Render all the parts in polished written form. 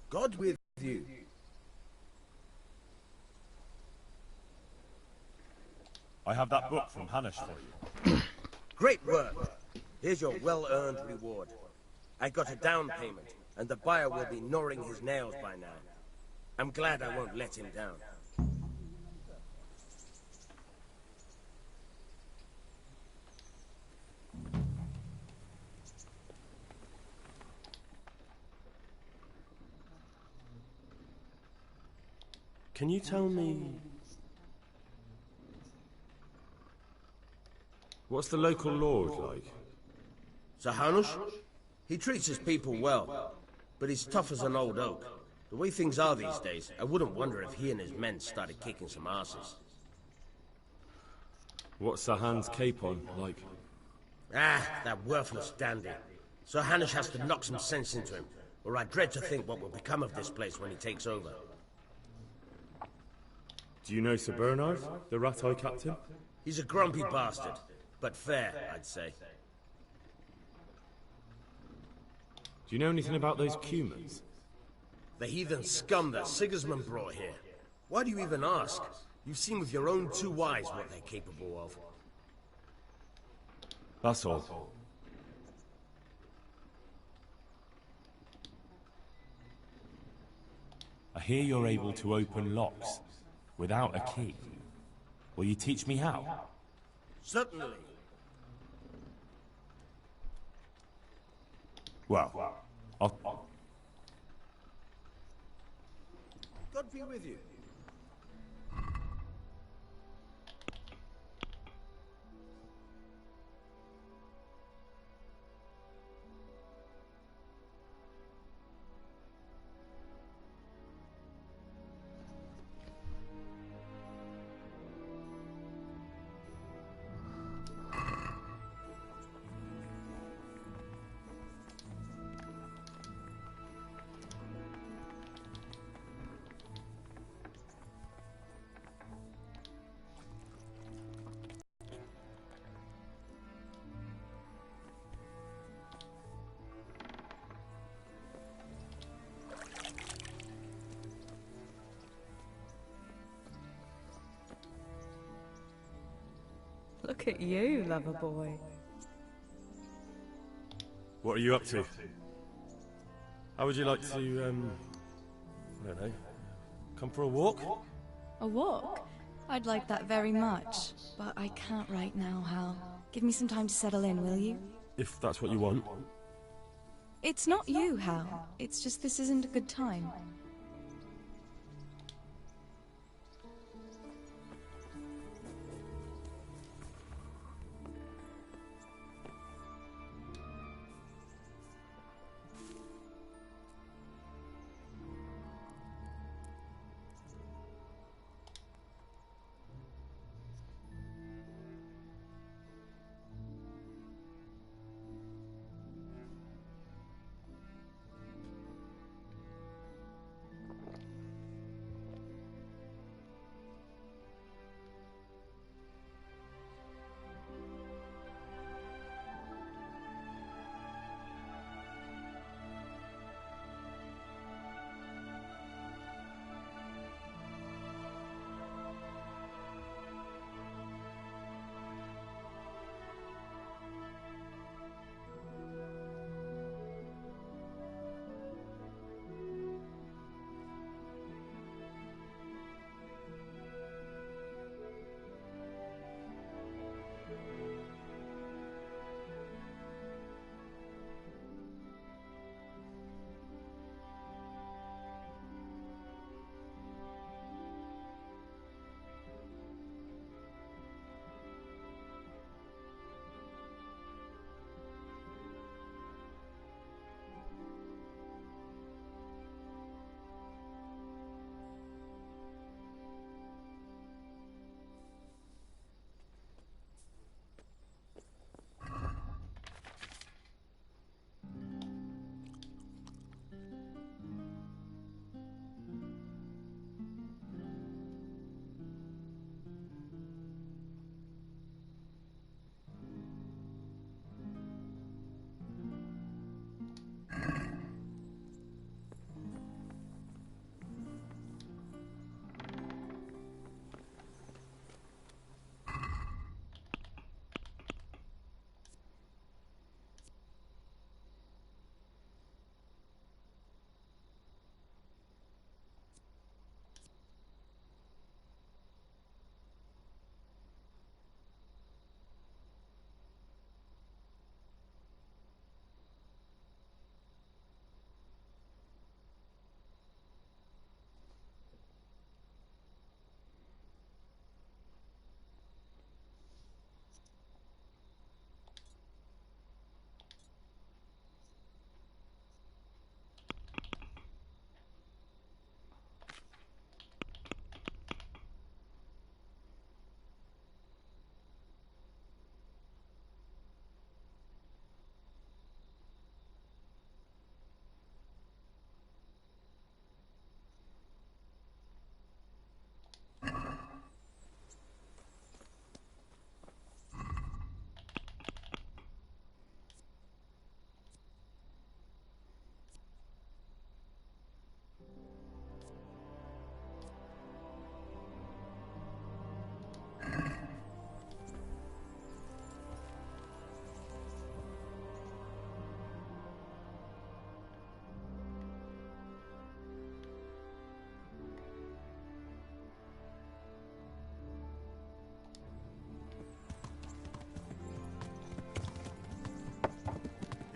God with you. I have that book from Hanish for you. Great work. Here's your well-earned reward. I got a down payment, and the buyer will be gnawing his nails by now. I'm glad I won't let him down. Can you tell me... what's the local lord like? Hanush? He treats his people well, but he's tough as an old oak. The way things are these days, I wouldn't wonder if he and his men started kicking some asses. What's Sahan's capricorn like? Ah, that worthless dandy. Sir Hanush has to knock some sense into him, or I dread to think what will become of this place when he takes over. Do you know Sir Bernard, the rat-eye captain? He's a grumpy bastard, but fair, I'd say. Do you know anything about those Cumans? The heathen scum that Sigismund brought here. Why do you even ask? You've seen with your own two eyes what they're capable of. That's all. I hear you're able to open locks without a key. Will you teach me how? Certainly. Well, I'll... God be with you. Look at you, lover boy. What are you up to? How would you like to, I don't know, come for a walk? A walk? I'd like that very much, but I can't right now, Hal. Give me some time to settle in, will you? If that's what you want. It's not you, Hal. It's just this isn't a good time.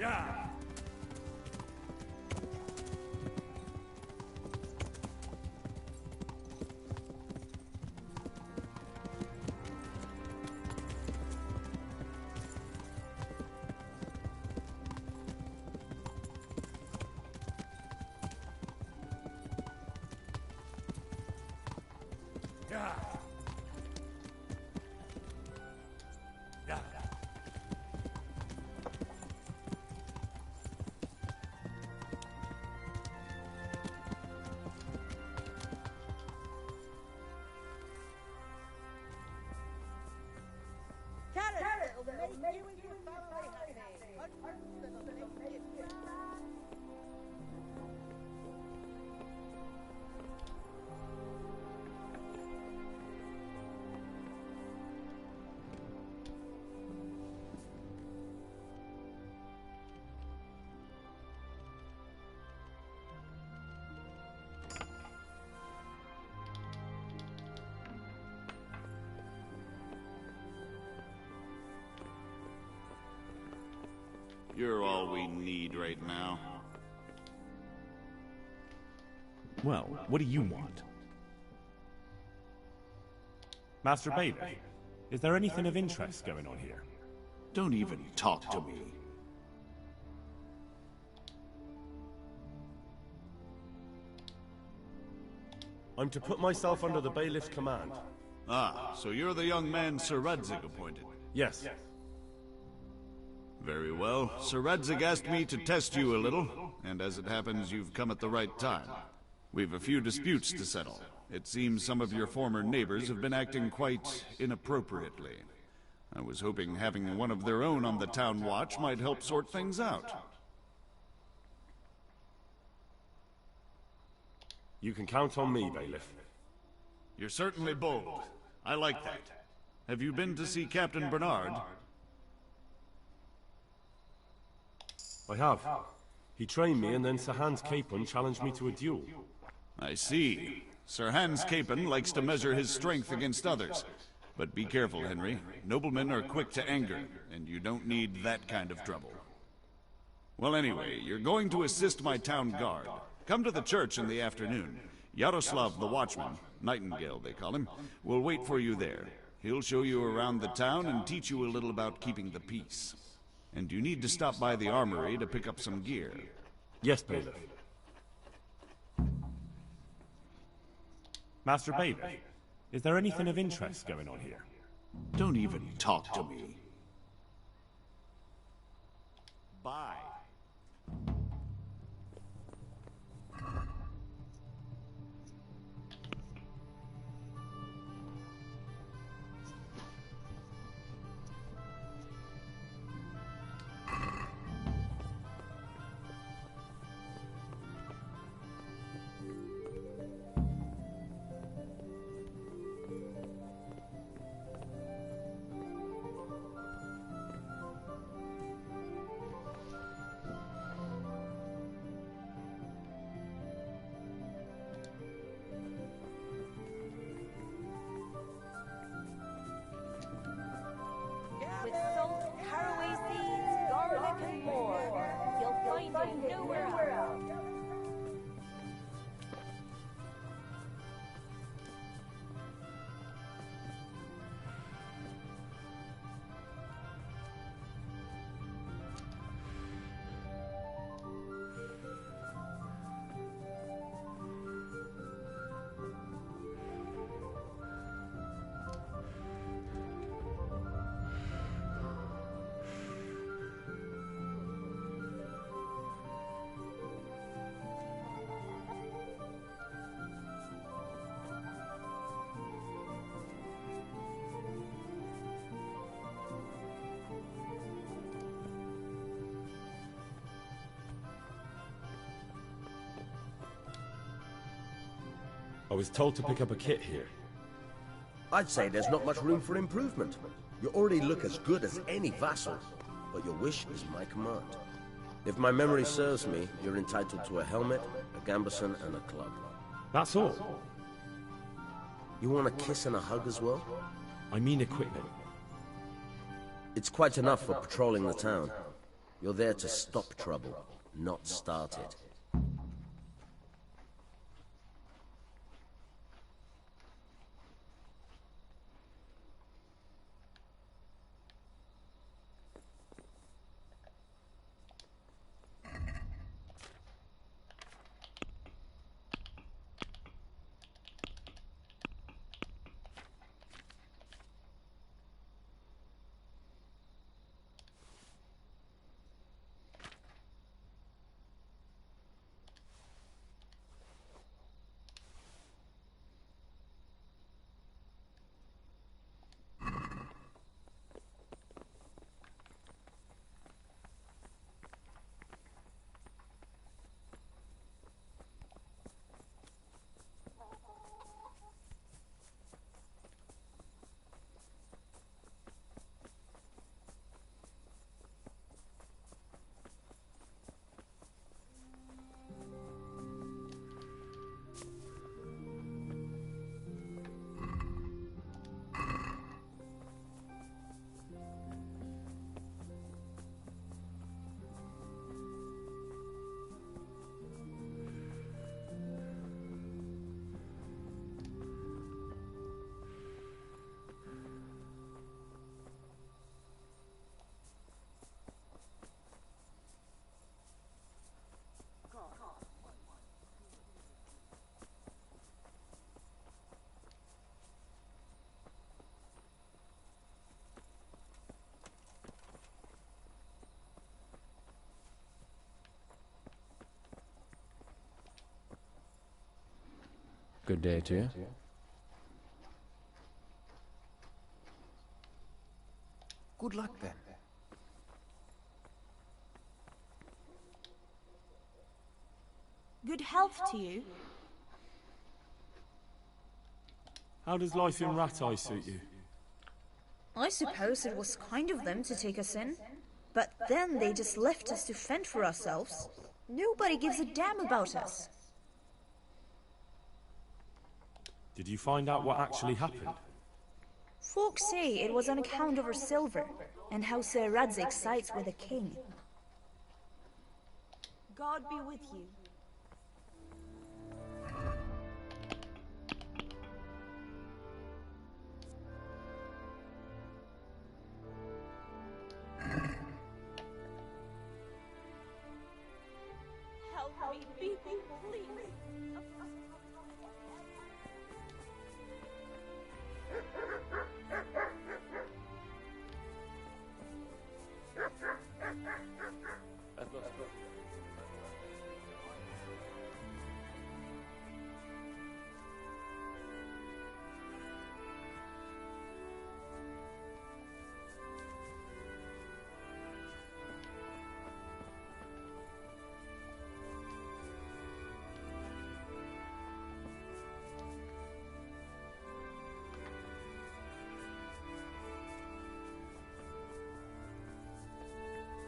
Yeah. Yeah. Yeah. You're all we need right now. Well, what do you want? Master Bailiff, is there anything of interest going on here? Don't even talk to me. I'm to put myself under the Bailiff's command. Ah, so you're the young man Sir Radzig appointed. Yes. Very well. Sir Radzig asked me to test you a little, and as it happens, you've come at the right time. We've a few disputes to settle. It seems some of your former neighbors have been acting quite inappropriately. I was hoping having one of their own on the town watch might help sort things out. You can count on me, Bailiff. You're certainly bold. I like that. Have you been to see Captain Bernard? I have. He trained me, and then Sir Hans Capon challenged me to a duel. I see. Sir Hans Capon likes to measure his strength against others. But be careful, Henry. Noblemen are quick to anger, and you don't need that kind of trouble. Well, anyway, you're going to assist my town guard. Come to the church in the afternoon. Yaroslav the watchman, Nightingale they call him, will wait for you there. He'll show you around the town and teach you a little about keeping the peace. And you need to stop by the armory to pick up some gear. Yes, Bailiff. Master Bailiff, is there anything of interest going on here? Don't even talk to me. Bye. With salt, caraway seeds, garlic, and more. You'll find it nowhere else. I was told to pick up a kit here. I'd say there's not much room for improvement. You already look as good as any vassal, but your wish is my command. If my memory serves me, you're entitled to a helmet, a gambeson, and a club. That's all. You want a kiss and a hug as well? I mean equipment. It's quite enough for patrolling the town. You're there to stop trouble, not start it. Good day to you. Good luck then. Good health to you. How does life in Rat Eye suit you? I suppose it was kind of them to take us in. But then they just left us to fend for ourselves. Nobody gives a damn about us. Did you find out what actually happened? Folks say it was on account of her silver, and how Sir Radzik sides with the king. God be with you. Help me, people, please.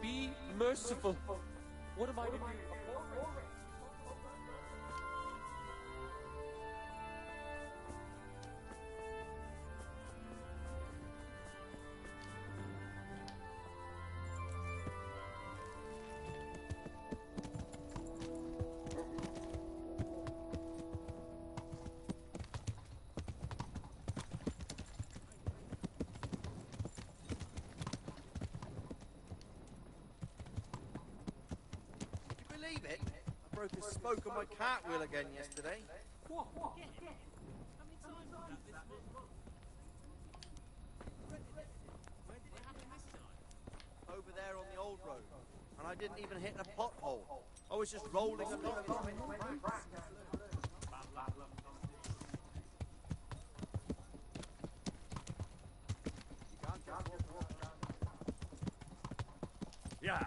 Be merciful. What am I to do? Believe it? I broke a spoke on my cartwheel again yesterday. What? Over there on the old road. And I didn't even hit a pothole. I was just rolling along. Yeah.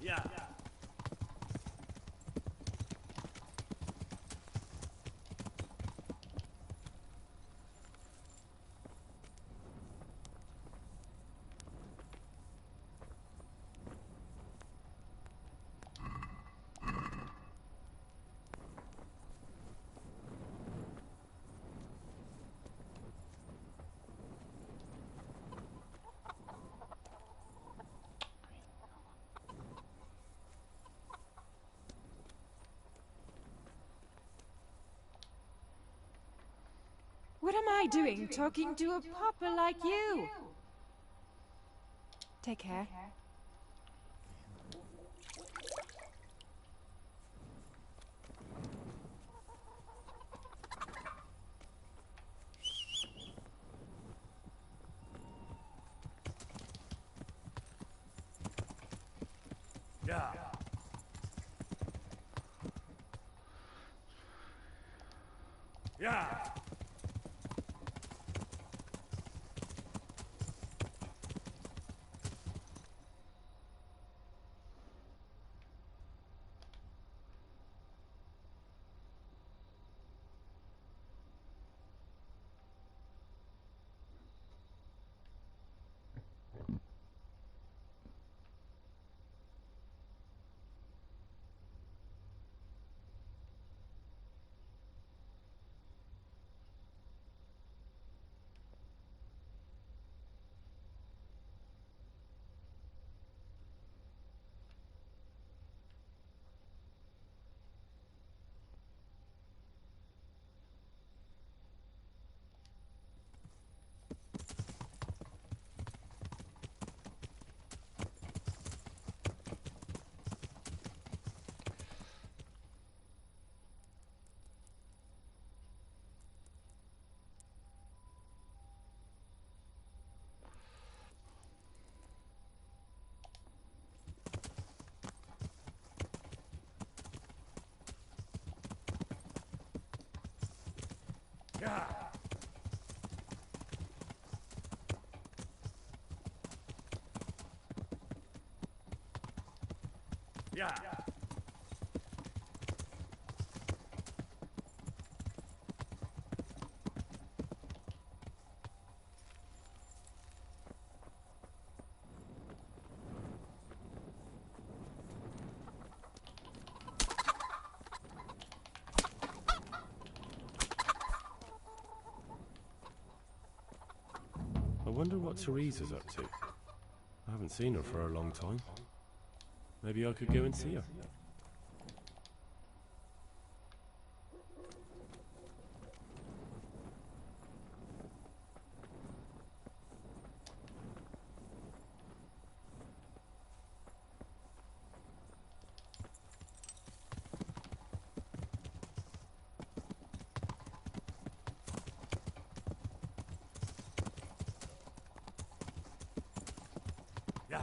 Yeah. What am I doing talking to a pauper like you? Take care. Yeah. Yeah. Yeah. Yeah. I wonder what Teresa's up to. I haven't seen her for a long time. Maybe I could go and see her. Yeah.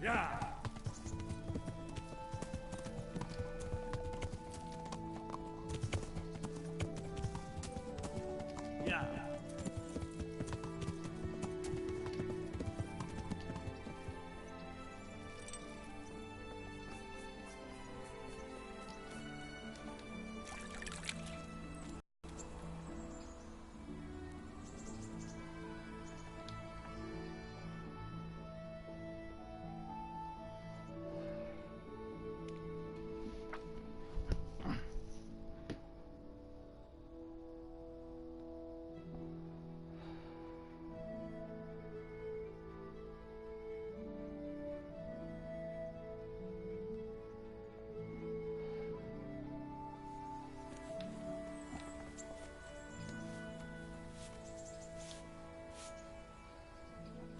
Yeah. Yeah.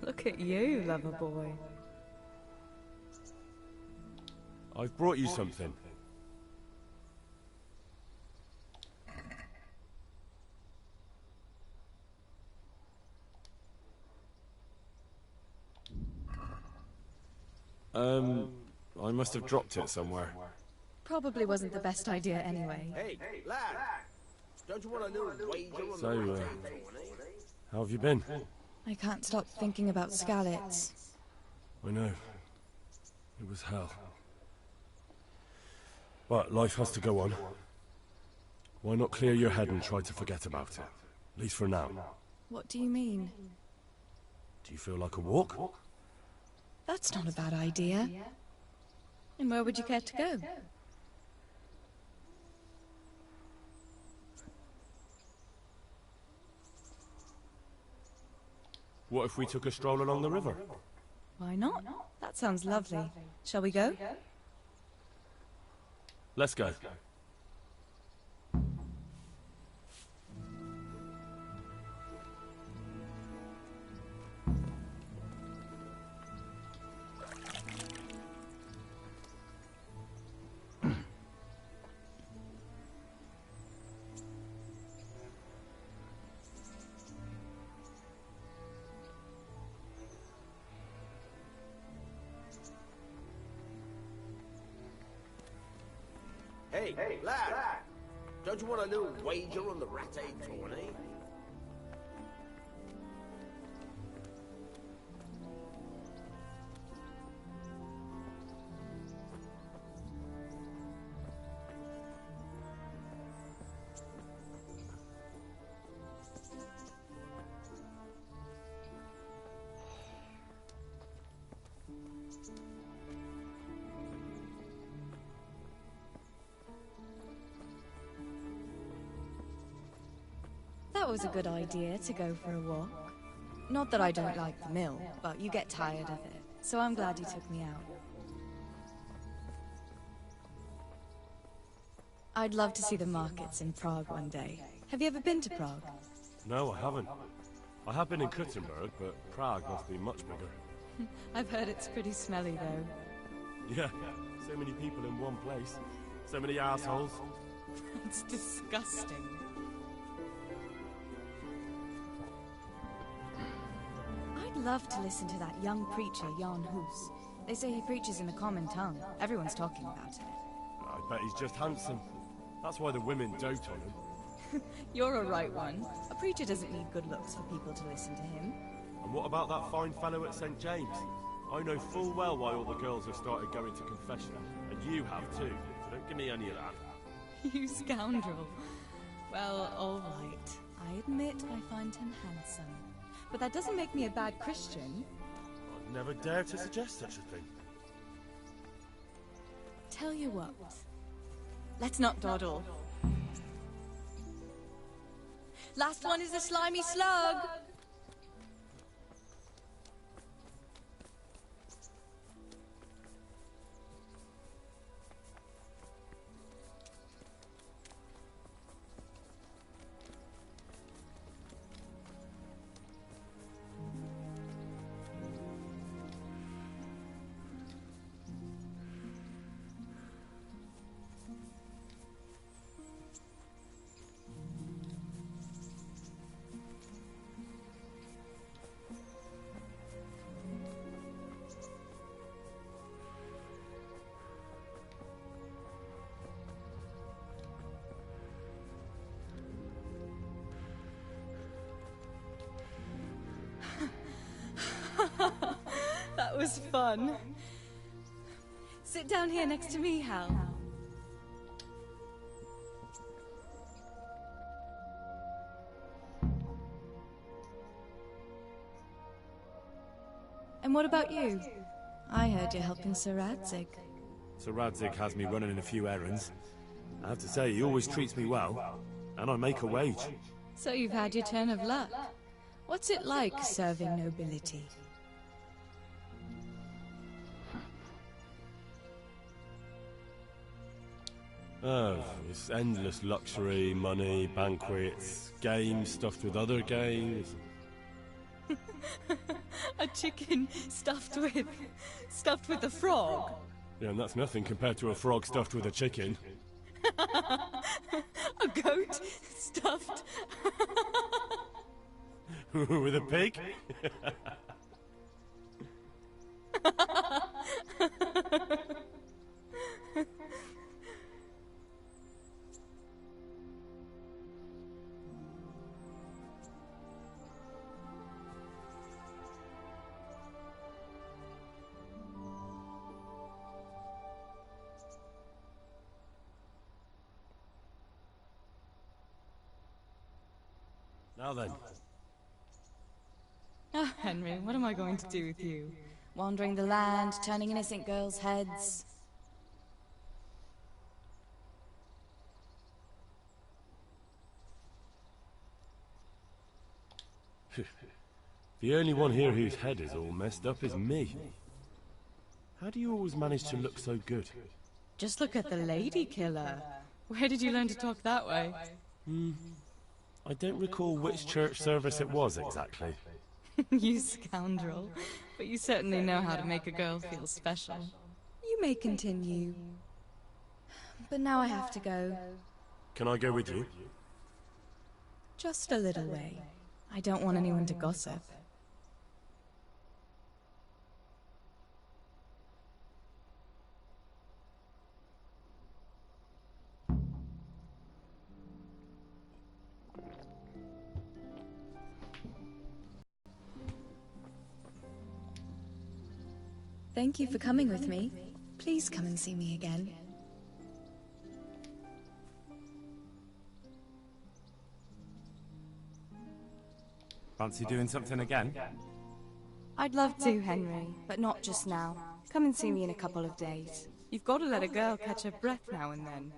Look at you, lover boy. I've brought you something. I must have dropped it somewhere. Probably wasn't the best idea anyway. Hey, lad! Don't you want a little wager on So, the how have you been? I can't stop thinking about Skalitz. I know. It was hell. But life has to go on. Why not clear your head and try to forget about it? At least for now. What do you mean? Do you feel like a walk? That's not a bad idea. And where would you care to go? What if we took a stroll along the river? Why not? That sounds lovely. Shall we go? Let's go. Hey, lad! Don't you want a little wager on the rat egg tourney? That was a good idea to go for a walk. Not that I don't like the mill, but you get tired of it. So I'm glad you took me out. I'd love to see the markets in Prague one day. Have you ever been to Prague? No, I haven't. I have been in Kuttenberg, but Prague must be much bigger. I've heard it's pretty smelly, though. Yeah, so many people in one place. So many assholes. It's disgusting. I'd love to listen to that young preacher, Jan Hus. They say he preaches in the common tongue. Everyone's talking about it. I bet he's just handsome. That's why the women dote on him. You're a right one. A preacher doesn't need good looks for people to listen to him. And what about that fine fellow at St. James? I know full well why all the girls have started going to confession. And you have too. So don't give me any of that. You scoundrel. Well, all right. I admit I find him handsome. But that doesn't make me a bad Christian. I'd never dare to suggest such a thing. Tell you what. Let's not dawdle. Last one is a slimy slug! was fun. Sit down here next to me, Hal. And what about you? I heard you're helping Sir Radzig. Sir Radzig has me running a few errands. I have to say, he always treats me well, and I make a wage. So you've had your turn of luck. What's it like serving nobility? Oh, it's endless luxury, money, banquets, games stuffed with other games. A chicken stuffed with a frog? Yeah, and that's nothing compared to a frog stuffed with a chicken. A goat stuffed... with a pig? Now then. Oh, Henry, what am I going to do with you? Wandering the land, turning innocent girls' heads. The only one here whose head is all messed up is me. How do you always manage to look so good? Just look at the lady killer. Where did you learn to talk that way? I don't recall which church service it was exactly. You scoundrel. But you certainly know how to make a girl feel special. You may continue. But now I have to go. Can I go with you? Just a little way. I don't want anyone to gossip. Thank you for coming with me. Please come and see me again. Fancy doing something again? I'd love to, Henry, but not just now. Come and see me in a couple of days. You've got to let a girl catch her breath now and then.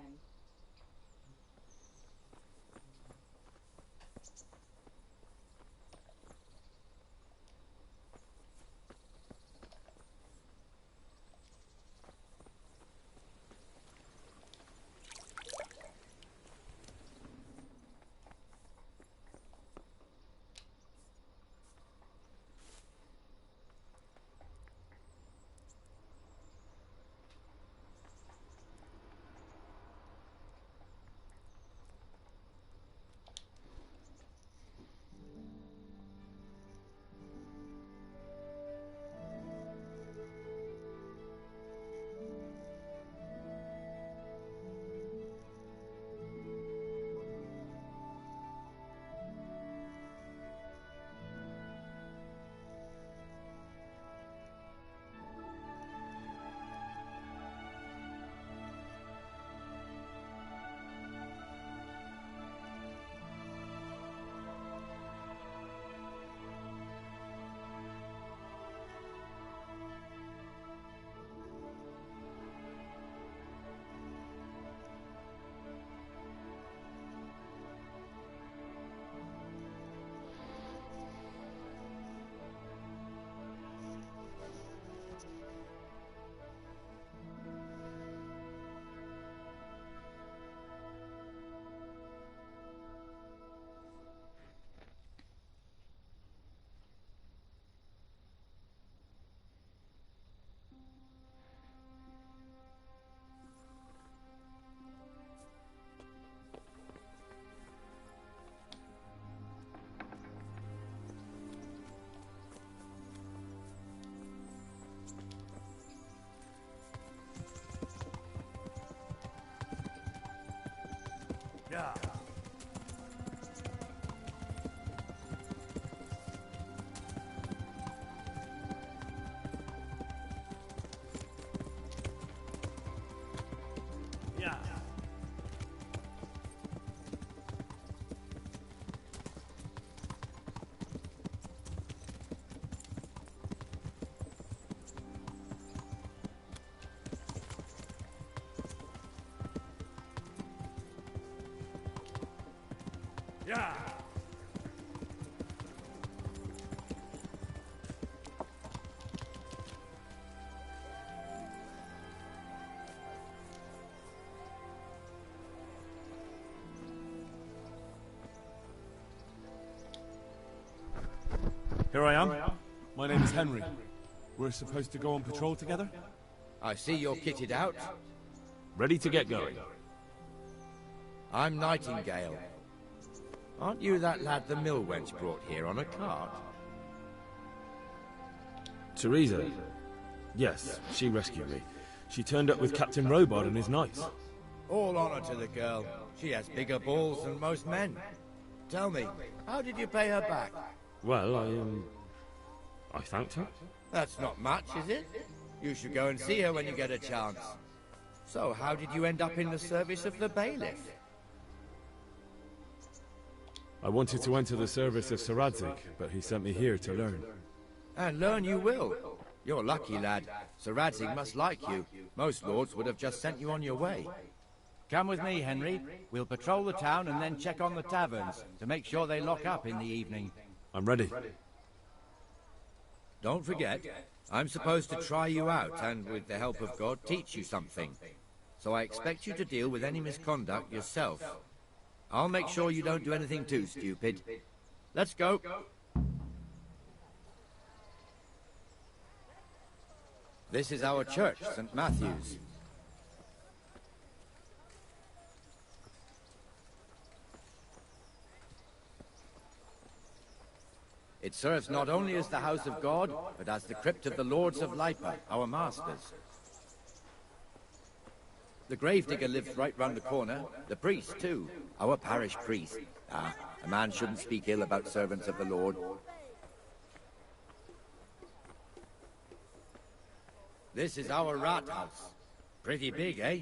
Yeah. Here I am. My name is Henry. We're supposed to go on patrol together? I see you're kitted out. Ready to get going. I'm Nightingale. Aren't you that lad the mill wench brought here on a cart? Teresa? Yes, she rescued me. She turned up with Captain Robot and his knights. All honor to the girl. She has bigger balls than most men. Tell me, how did you pay her back? Well, I thanked her. That's not much, is it? You should go and see her when you get a chance. So, how did you end up in the service of the bailiff? I wanted to enter the service of Sir Radzik, but he sent me here to learn. And learn you will. You're lucky, lad. Sir Radzik must like you. Most lords would have just sent you on your way. Come with me, Henry. We'll patrol the town and then check on the taverns to make sure they lock up in the evening. I'm ready. Don't forget, I'm supposed to try you out and, with the help of God, teach you something. So I expect you to deal with any misconduct yourself. I'll make sure you don't do anything too stupid. Let's go. This is our church, St. Matthew's. It serves not only as the house of God, but as the crypt of the Lords of Lipa, our masters. The gravedigger lives right round the corner. The priest, too. Our parish priest. Ah, a man shouldn't speak ill about servants of the Lord. This is our rat house. Pretty big, eh?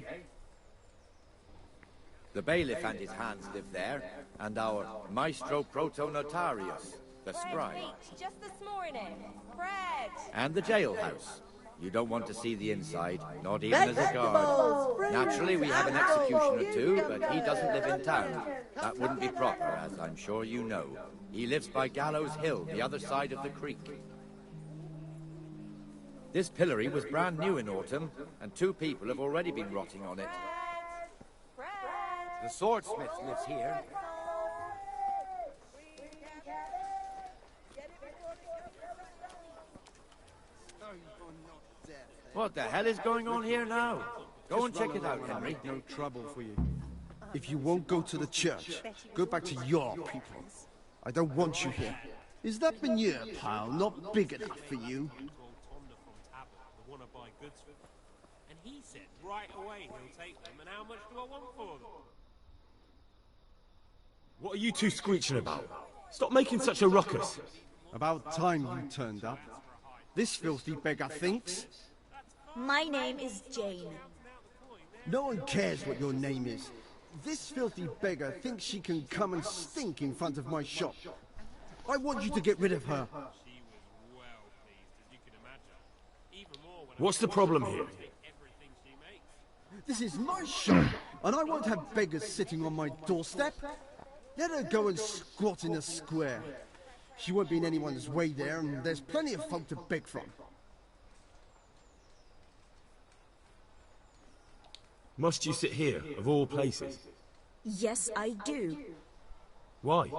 The bailiff and his hands live there, and our maestro proto-notarius, the scribe. Just this morning. Fred! And the jailhouse. You don't want to see the inside, not even as a guard. Naturally, we have an executioner too, but he doesn't live in town. That wouldn't be proper, as I'm sure you know. He lives by Gallows Hill, the other side of the creek. This pillory was brand new in autumn, and 2 people have already been rotting on it. The swordsmith lives here. What the hell is going on here now? Go and check it out, Henry. No trouble for you. If you won't go to the church, go back to your people. I don't want you here. Is that manure pile not big enough for you? And he said right away he'll take them, and how much do I want for them? What are you two screeching about? Stop making such a ruckus. About time you turned up. This filthy beggar thinks. My name is Jane. No one cares what your name is. This filthy beggar thinks she can come and stink in front of my shop. I want you to get rid of her. What's the problem here? This is my shop, and I won't have beggars sitting on my doorstep. Let her go and squat in a square. She won't be in anyone's way there, and there's plenty of folk to beg from. Must you sit here, of all places? Yes, I do. Why?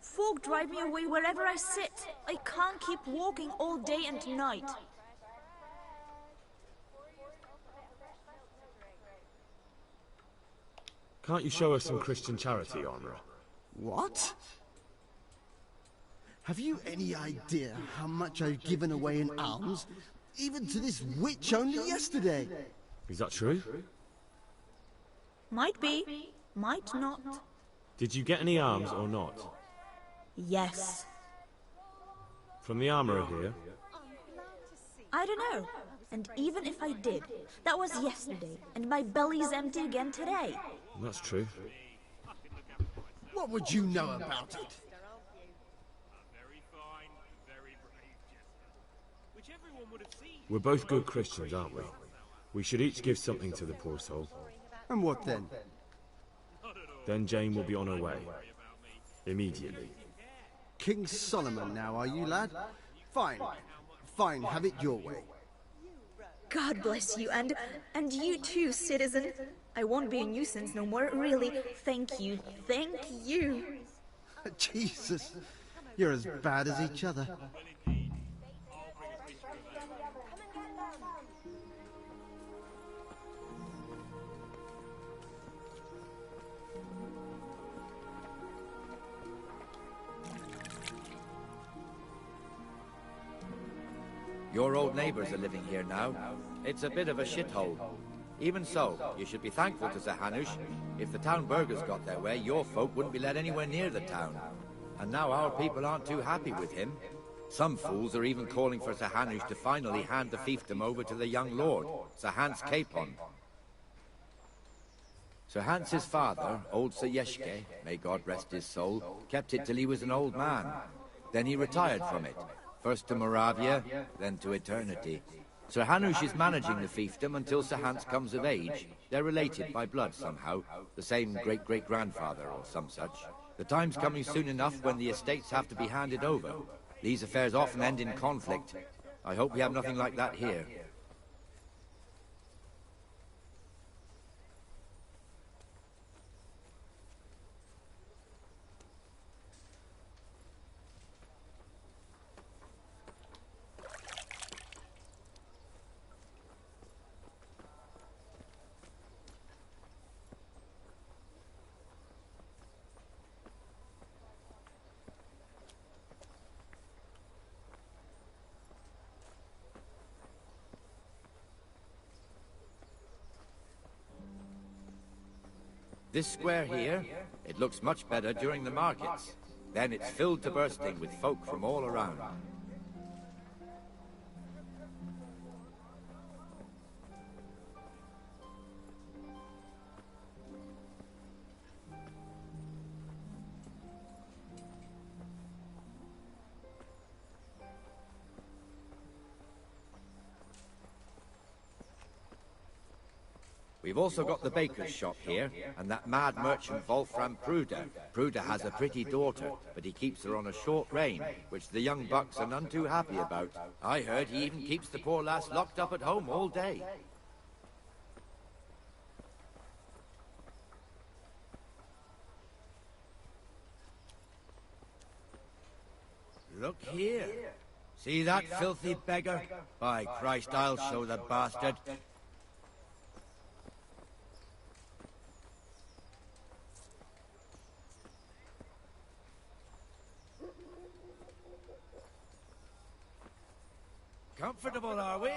Folk drive me away wherever I sit. I can't keep walking all day and night. Can't you show us some Christian charity, Armourer? What? Have you any idea how much I've given away in alms? Even to this witch only yesterday. Is that true? Might be, might not. Did you get any alms or not? Yes. From the armourer here? I don't know. And even if I did, that was yesterday, and my belly's empty again today. That's true. What would you know about it? We're both good Christians, aren't we? We should each give something to the poor soul. And what then? Then Jane will be on her way. Immediately. King Solomon now, are you, lad? Fine. Fine, have it your way. God bless you, and you too, citizen. I won't be a nuisance no more, really. Thank you. Thank you. Jesus, you're as bad as each other. Your old neighbors are living here now. It's a bit of a shithole. Even so, you should be thankful to Sir Hanush. If the town burghers got their way, your folk wouldn't be let anywhere near the town. And now our people aren't too happy with him. Some fools are even calling for Sir Hanush to finally hand the fiefdom over to the young lord, Sir Hans Capon. Sir Hans's father, old Sir Yeshke, may God rest his soul, kept it till he was an old man. Then he retired from it. First to Moravia, then to eternity. Sir Hanush is managing the fiefdom until Sir Hans comes of age. They're related by blood somehow, the same great-great-grandfather or some such. The time's coming soon enough when the estates have to be handed over. These affairs often end in conflict. I hope we have nothing like that here. This square here, it looks much better during the markets. Then it's filled to bursting with folk from all around. We've also got the baker's shop here, and that mad merchant Wolfram Pruder. Pruder has a pretty daughter, but he keeps her on a short rein, which the young bucks are none too happy about. I heard he even keeps the poor lass locked up at home all day. Look here. See that filthy beggar? By Christ, I'll show the bastard. Comfortable, are we?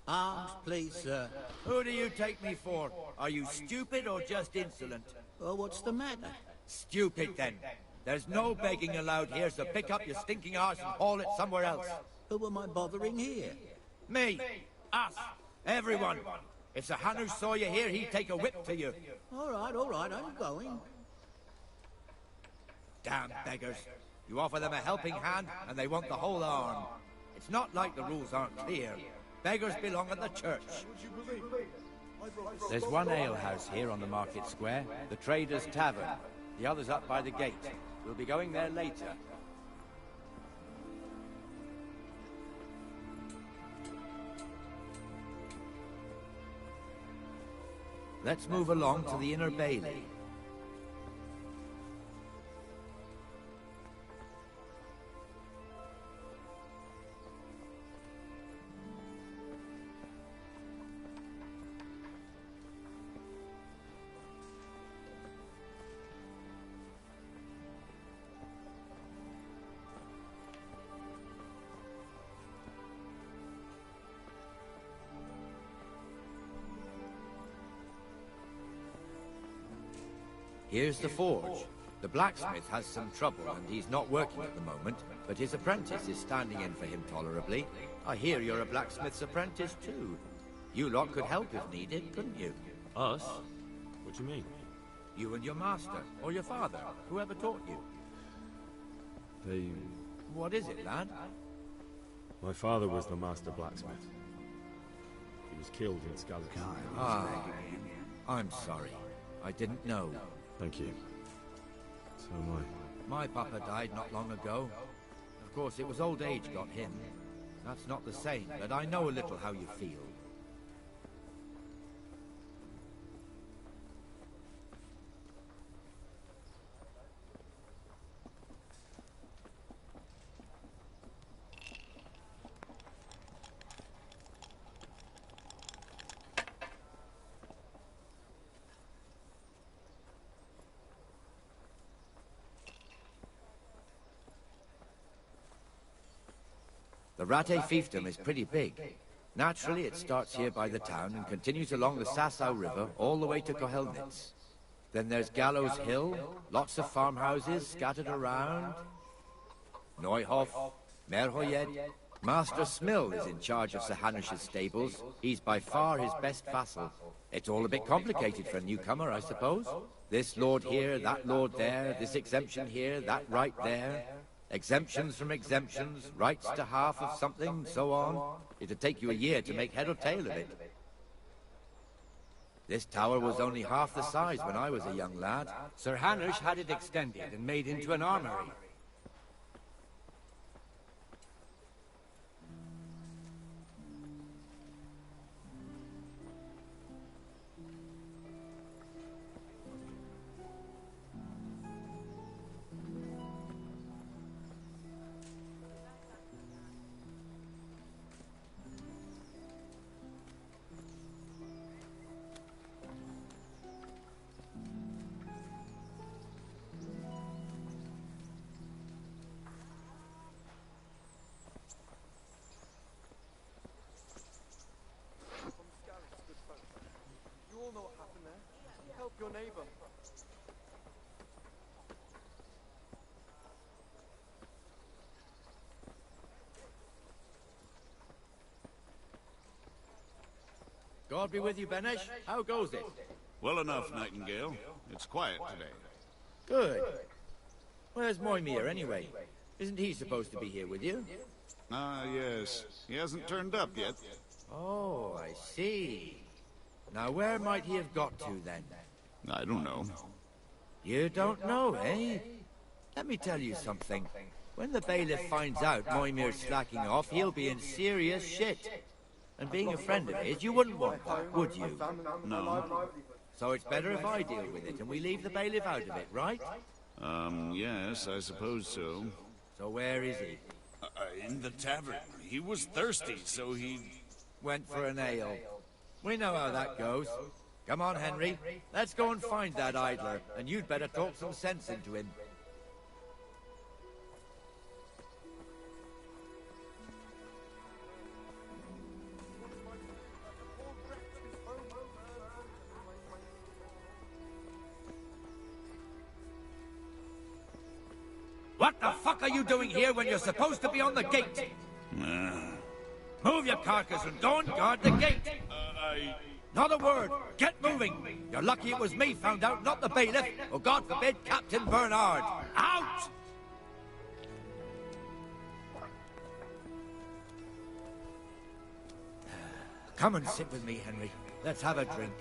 Arms, please, sir. Who do you take me for? Are you stupid or just insolent? Oh, what's the matter? Stupid, then. There's no begging allowed here, so pick up your stinking arse and haul it somewhere else. Who am I bothering here? Me. Us. Everyone. If Sir Hanush saw you here, he'd take a whip to you. All right, I'm going. Damn beggars. You offer them a helping hand, and they want the whole arm. It's not like the rules aren't clear. Beggars belong at the church. There's one alehouse here on the market square, the Trader's Tavern. The other's up by the gate. We'll be going there later. Let's move along to the Inner Bailey. Here's the forge. The blacksmith has some trouble and he's not working at the moment, but his apprentice is standing in for him tolerably. I hear you're a blacksmith's apprentice too. You lot could help if needed, couldn't you? Us? What do you mean? You and your master, or your father, whoever taught you. They... What is it, lad? My father was the master blacksmith. He was killed in Skalitz. Ah, I'm sorry. I didn't know. Thank you. My papa died not long ago. Of course, it was old age got him. That's not the same, but I know a little how you feel. The Ratte fiefdom is pretty big. Naturally, it starts here by the town and continues along the Sasau River all the way to Kohelnitz. Then there's Gallows Hill, lots of farmhouses scattered around. Neuhof, Merhoyed. Master Smill is in charge of Sir Hanush's stables. He's by far his best vassal. It's all a bit complicated for a newcomer, I suppose. This lord here, that lord there, this exemption here, that right there. Exemptions from exemptions, rights to half of something, so on. It'd take you a year to make head or tail of it. This tower was only half the size when I was a young lad. Sir Hanush had it extended and made into an armory. Your neighbor. God be with you, Benesh. How goes it? Well enough, Nightingale. It's quiet today. Good. Where's Moimir, anyway? Isn't he supposed to be here with you? Ah, yes. He hasn't turned up yet. Oh, I see. Now, where might he have got to, then? I don't know. You don't know, eh? Let me tell you something. When the bailiff finds out Moimir's slacking off, he'll be in serious shit. And being a friend of his, you wouldn't want that, would you? No. So it's better if I deal with it, and we leave the bailiff out of it, right? Yes, I suppose so. So where is he? In the tavern. He was thirsty, so he... went for an ale. We know how that goes. Come on, Henry. Let's go and find that idler, and you'd better talk some sense into him. What the fuck are you doing here when you're supposed to be on the gate? Move your carcass and go and guard the gate. Not a word. Get moving. You're lucky it was me found out, not the bailiff, or God forbid, Captain Bernard. Out! Come and sit with me, Henry. Let's have a drink.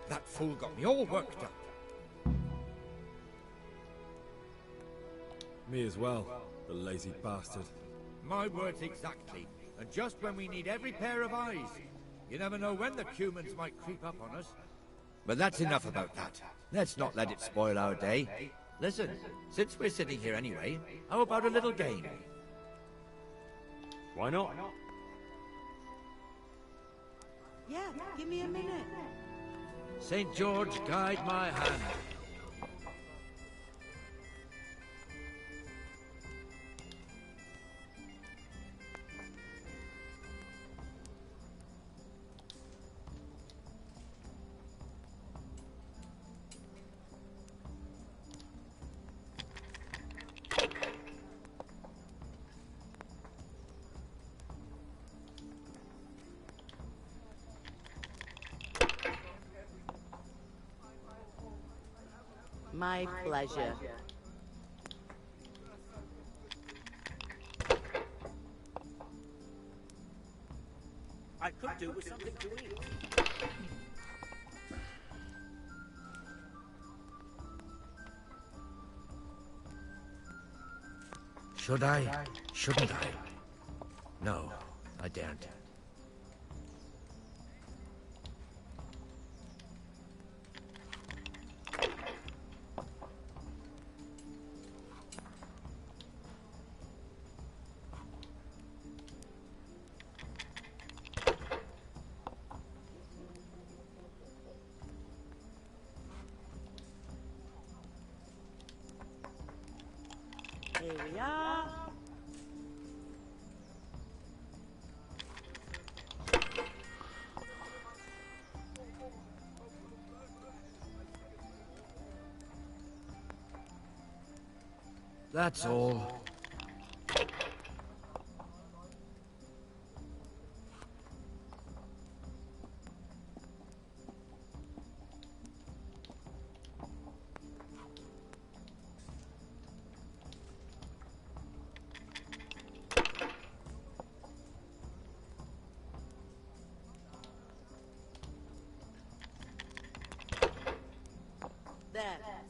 That fool got me all worked up. Me as well, the lazy bastard. My words exactly. And just when we need every pair of eyes. You never know when the humans might creep up on us. But that's enough about that. Let's not let it spoil our day. Listen, since we're sitting here anyway, how about a little game? Why not? Yeah, give me a minute. St. George, guide my hand. My pleasure. I could do with something to eat. Should I? Shouldn't I? No, I daren't. Here we are. That's all. There.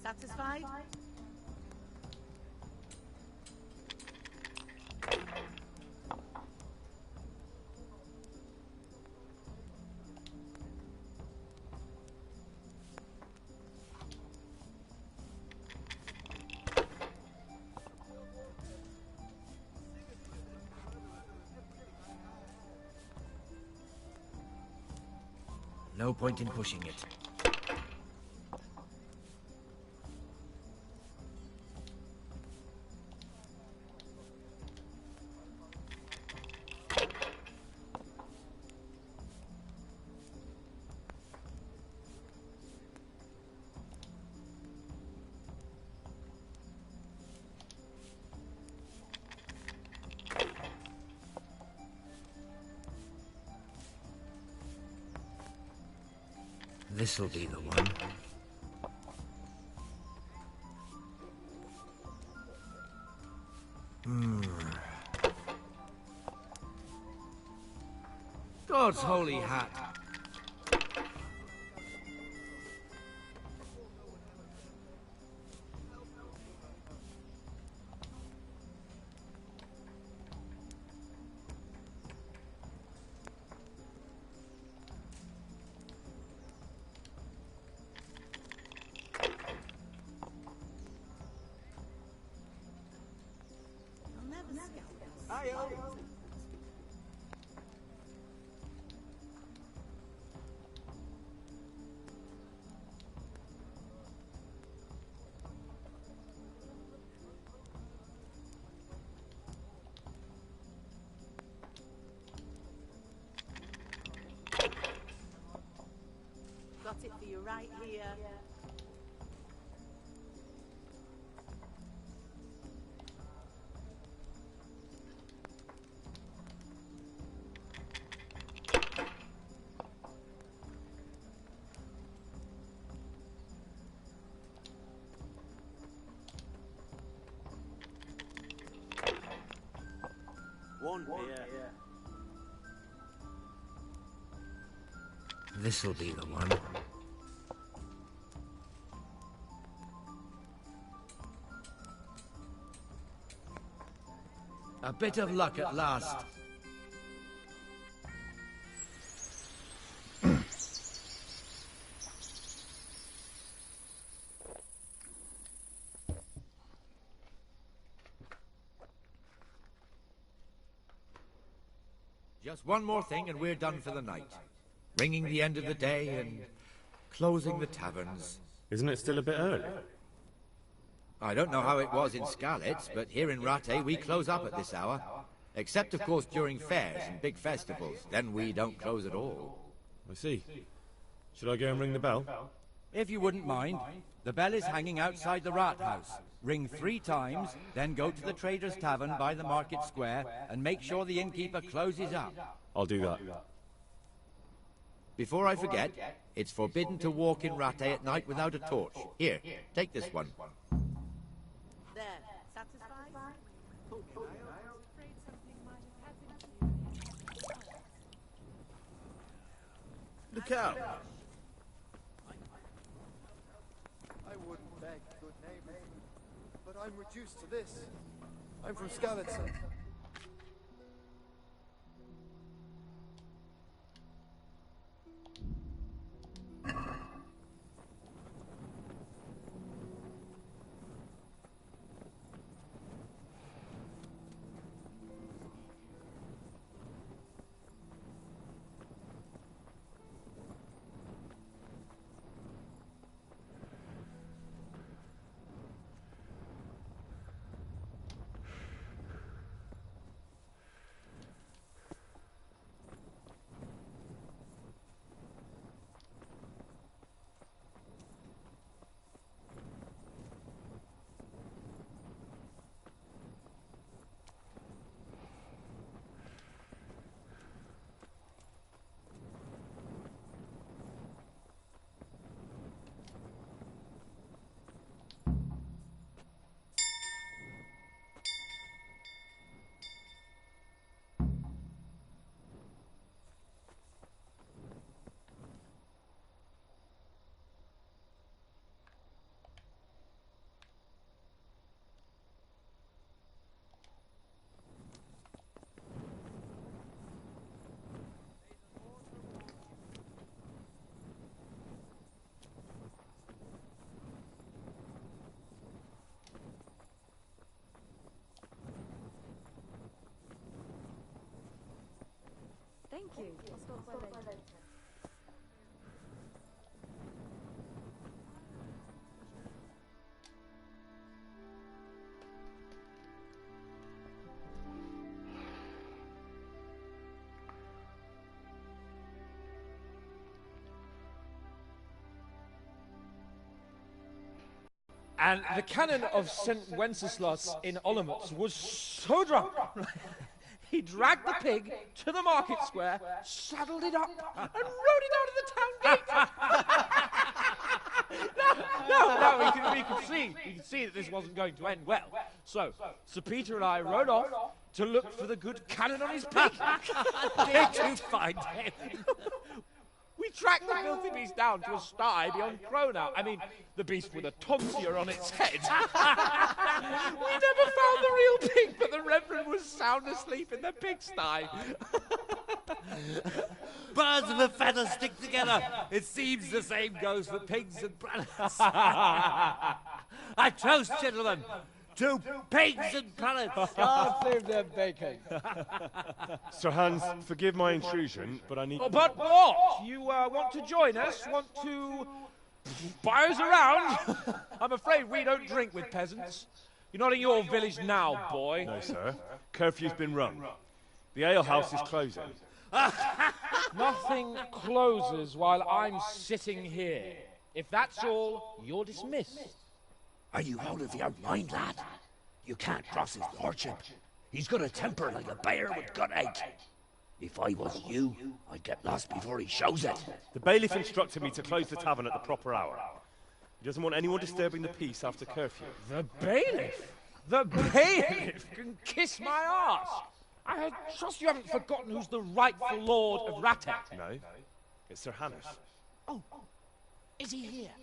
Satisfied? No point in pushing it. This'll be the one. God's holy hat. Got it for you right here. One beer. This'll be the one. A bit of luck at last. Just one more thing and we're done for the night. Ringing the end of the day and closing the taverns. Isn't it still a bit early? I don't know how it was in Skalitz, but here in Rattay we close up at this hour. Except, of course, during fairs and big festivals. Then we don't close at all. I see. Should I go and ring the bell? If you wouldn't mind, the bell is hanging outside the rat house. Ring 3 times, then go to the Trader's Tavern by the market square and make sure the innkeeper closes up. I'll do that. Before I forget, it's forbidden to walk in Rattay at night without a torch. Here, take this one. There. Satisfied? the cow. I wouldn't beg, good neighbor, but I'm reduced to this. I'm from Skeleton. Thank you. I'll stop by later. And the canon of St. Wenceslas in Olomouc was so drunk, he dragged the pig to the market square, saddled it up, and rode it out of the town gate. No, we could see that this wasn't going to end well. So, Sir Peter and I rode off to look for the good canon on his pig. Did you find him? We tracked the filthy beast down to a sty beyond Cronau. I mean, the beast with a tonsure on its head. We never found the real pig, but the Reverend was sound asleep in the pigsty. Birds of a feather stick together. It seems the same goes for pigs and planets. I toast, gentlemen, to pigs and planets. God save their bacon. Sir Hans, forgive my intrusion, but I need... Oh, but what? You want to join us? Want to buy us around? I'm afraid we don't drink with peasants. You're not in your village now, boy. No, sir. Curfew's been rung. The alehouse is closing. Nothing closes while I'm sitting here. If that's all, you're dismissed. Are you out of your mind, lad? You can't cross his lordship. He's got a temper like a bear with gut ache. If I was you, I'd get lost before he shows it. The bailiff instructed me to close the tavern at the proper hour. He doesn't want anyone disturbing the peace after curfew. The bailiff? The bailiff can kiss my arse. I trust you haven't forgotten who's the rightful lord of Ratet. No, it's Sir Hannes. Oh, is he here?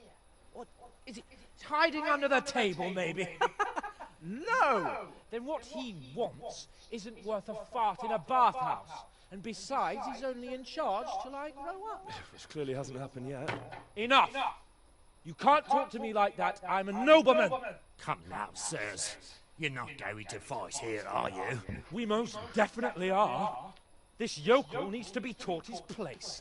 What, is he hiding under the table, maybe? No! Then what he wants isn't worth a fart in a bathhouse. And besides, he's only in charge till I grow up. Which clearly hasn't happened yet. Enough! You can't talk to me like that. I'm a nobleman. Come now, sirs. You're not going to fight here, are you? We most definitely are. This yokel needs to be taught his place.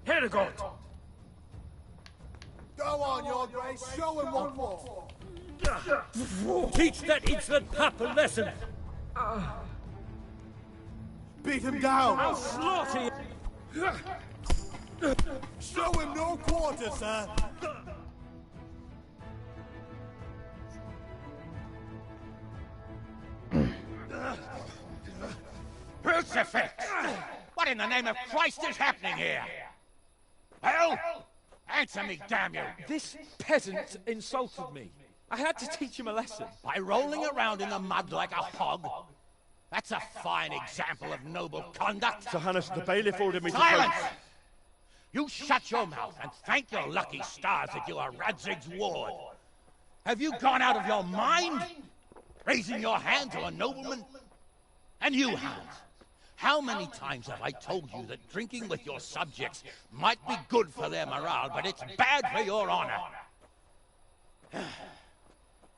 Here to go. Go on, Your Grace, show him what for. Teach that infant pup a lesson. Beat him down. I'll slaughter you. Show him no quarter, sir. Crucifix! What in the name of Christ is happening here? Hell? Answer me, damn you! This peasant insulted me. I had to teach him a lesson. By rolling around in the mud like a hog? That's a fine example of noble conduct. Sir Hannes, the bailiff ordered me Silence! You shut your mouth and thank your lucky stars that you are Radzig's ward. Have you gone out of your mind? Raising your hand to a nobleman? And you, Hans, how many times have I told you that drinking with your subjects might be good for their morale, but it's bad for your honor?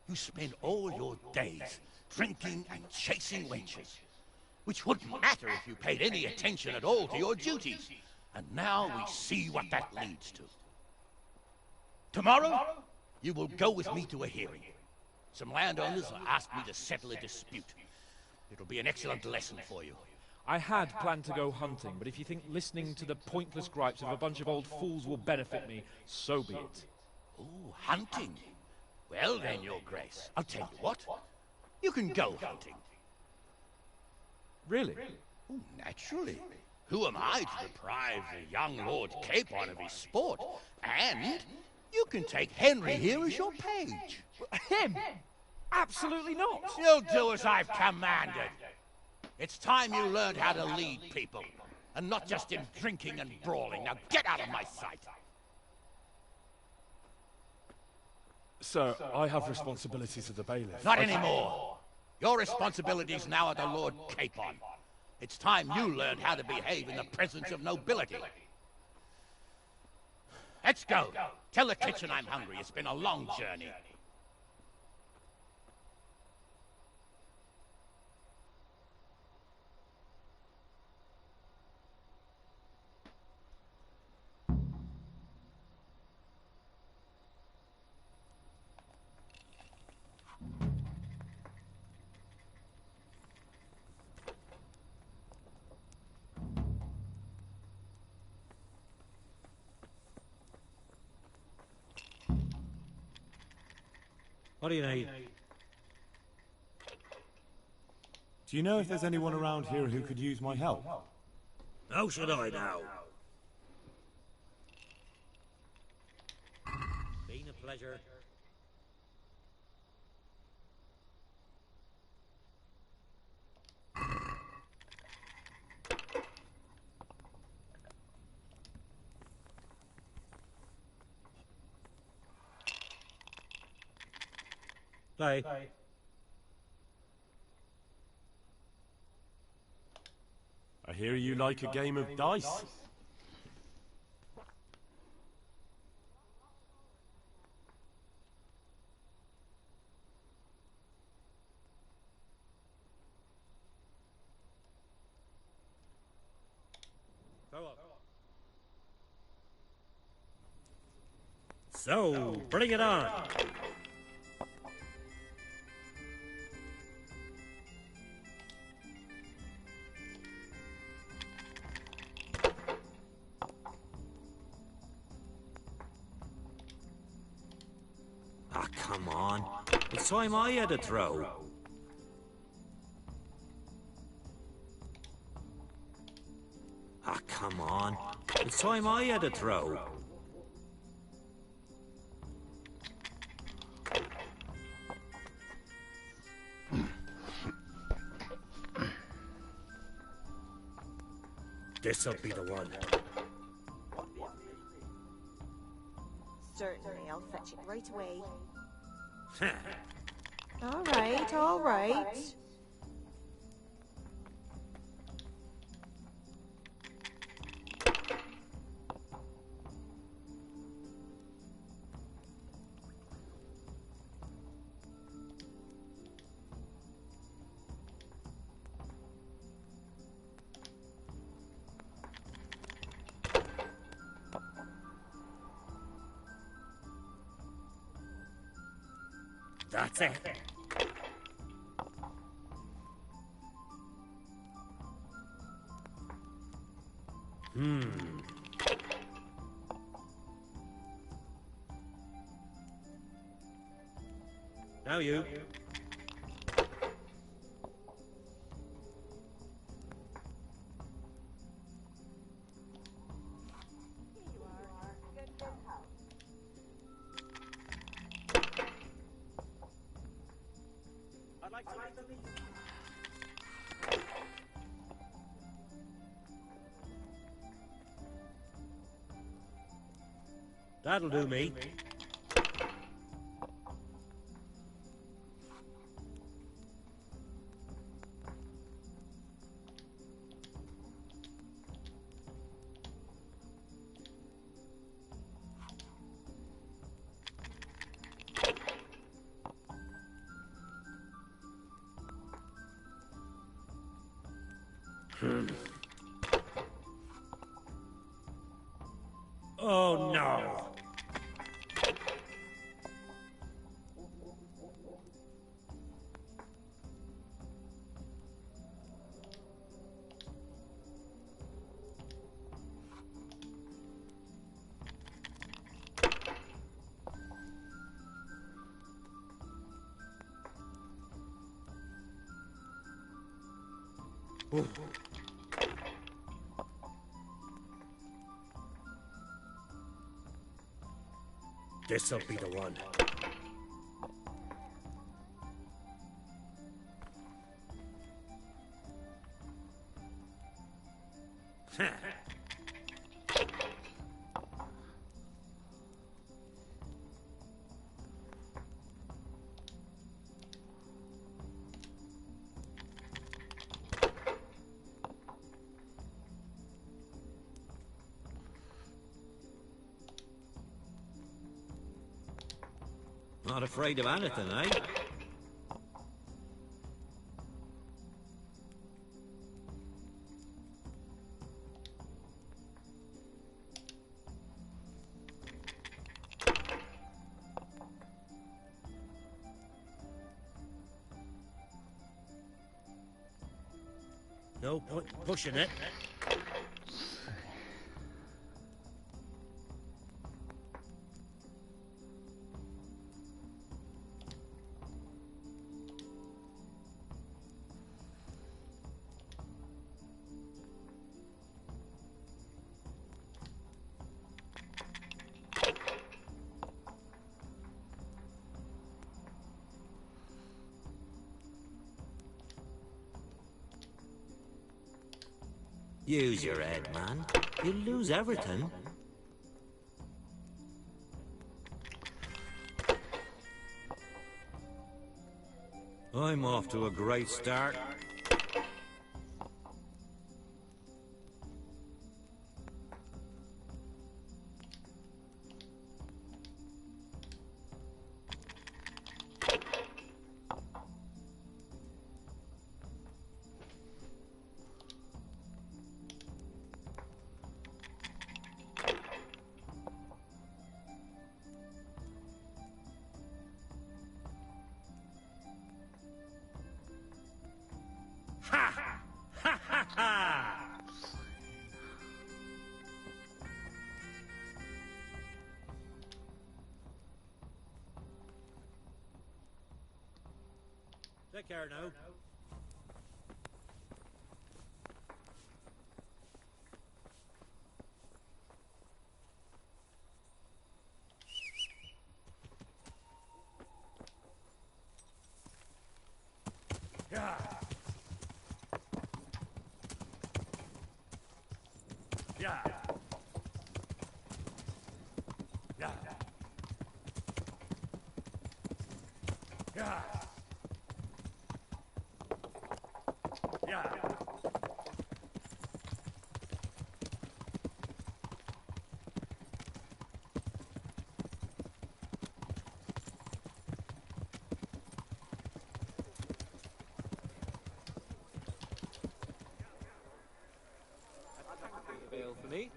You spend all your days drinking and chasing wenches, which wouldn't matter if you paid any attention at all to your duties. And now we see what that leads to. Tomorrow, you will go with me to a hearing. Some landowners have asked me to settle a dispute. It'll be an excellent lesson for you. I had planned to go hunting, but if you think listening to the pointless gripes of a bunch of old fools will benefit me, so be it. Ooh, hunting? Well then, Your Grace, I'll tell you what. You can go hunting. Really? Oh, naturally. Who am I to deprive the young Lord Capon of his sport? And you can take Henry here as your page. Him? Absolutely not. You'll do as I've commanded. It's time you learned how to lead people, and not just in drinking and brawling. Now get out of my sight. Sir, I have responsibilities as the bailiff. Not anymore. Your responsibilities now are the Lord Capon. It's time you learned how to behave in the presence of nobility. Let's go. Tell the kitchen I'm hungry. It's been a long journey. What do you need? Do you know if there's anyone around here who could use my help? How should I know? Been a pleasure. Play. I hear you like a game of dice. So, bring it on. Ah, come on. It's time I had a throw. Ah, come on. It's time I had a throw. This'll be the one. Certainly, I'll fetch it right away. All right, all right. That's it. Now you. That'll do me. Oh no! Ooh. This'll be the one. Not afraid of anything, eh? No point pushing it. Use your head, man. You'll lose everything. I'm off to a great start. Take care now. Yeah. Yeah. Yeah. Yeah. Yeah. Bail for me.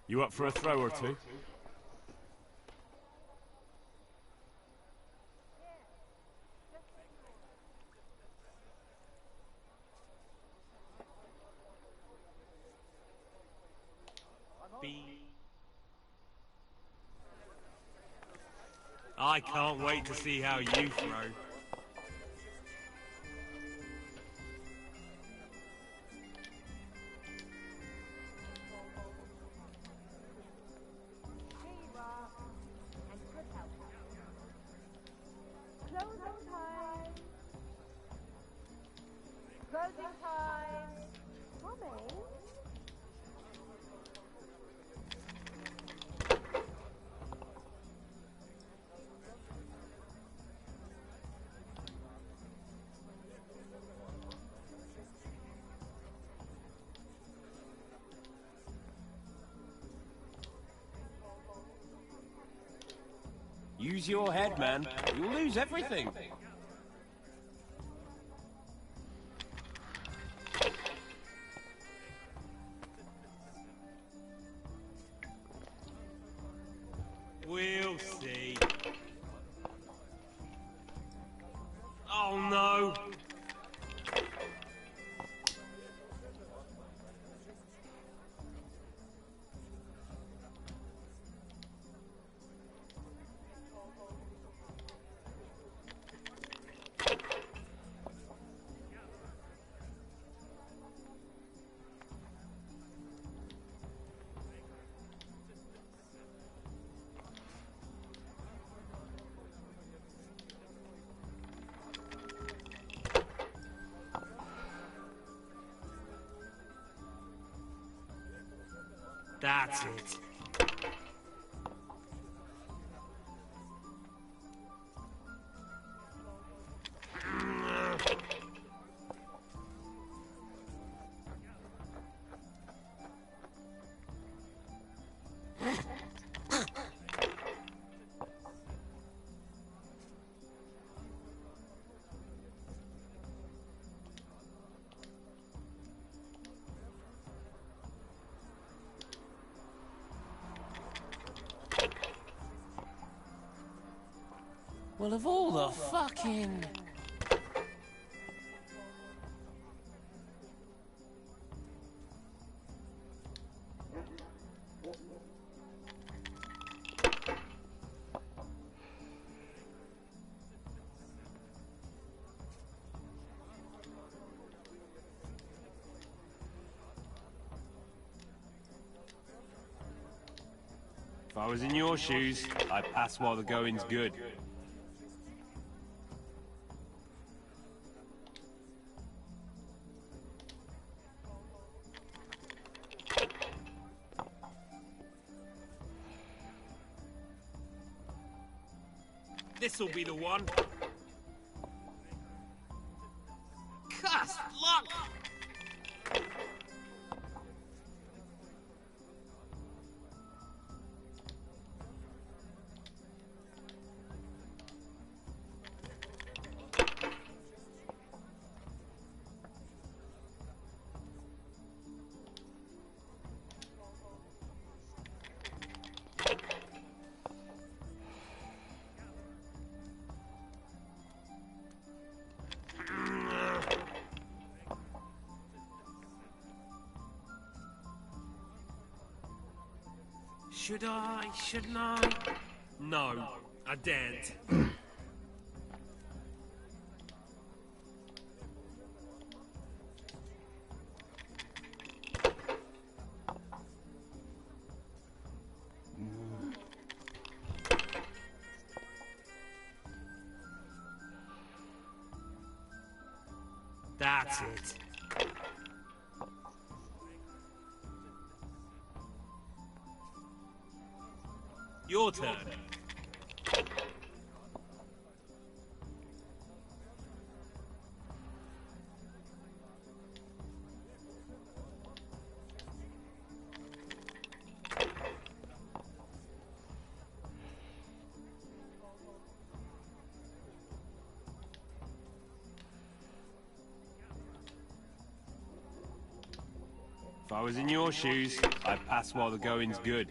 You up for a throw or two? I can't wait to see how you throw. Closing time. Coming. Use your head, man. You'll lose everything. We'll see. Oh no! That's it. Well, of all the fucking... If I was in your shoes, I'd pass while the going's good. This'll be the one. Cussed luck! Should I? Shouldn't I? No, I daren't. That's it. Your turn. If I was in your shoes, I'd pass while the going's good.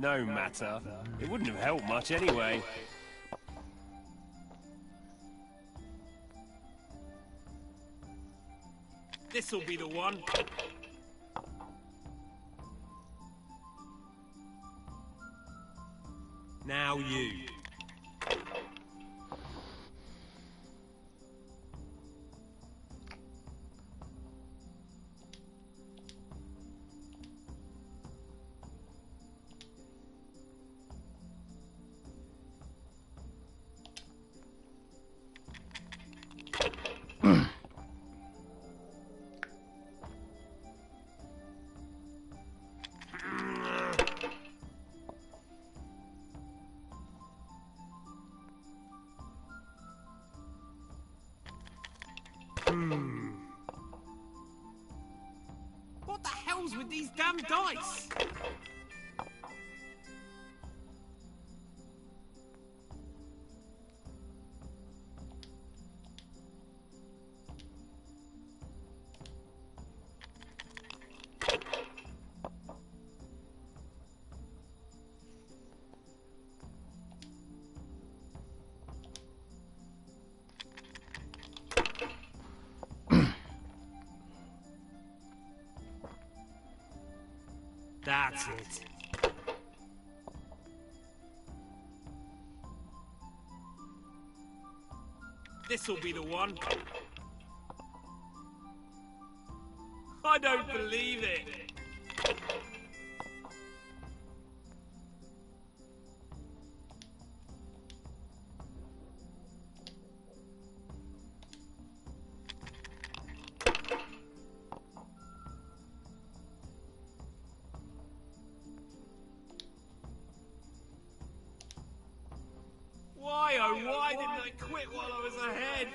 No matter. It wouldn't have helped much anyway. This'll be the one. Now you. What the hell's with these damn dice? That's it. This'll be the one. I don't believe it. Why, oh why didn't I quit while I was ahead?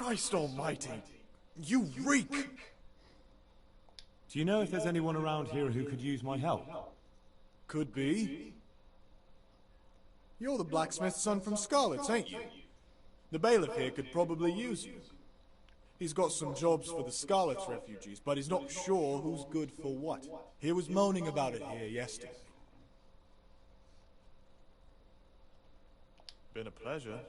Christ almighty! You reek! Do you know if there's anyone around here who could use my help? Could be. You're the blacksmith's son from Scarlet's, ain't you? The bailiff here could probably use you. He's got some jobs for the Scarlet's refugees, but he's not sure who's good for what. He was moaning about it here yesterday. Been a pleasure.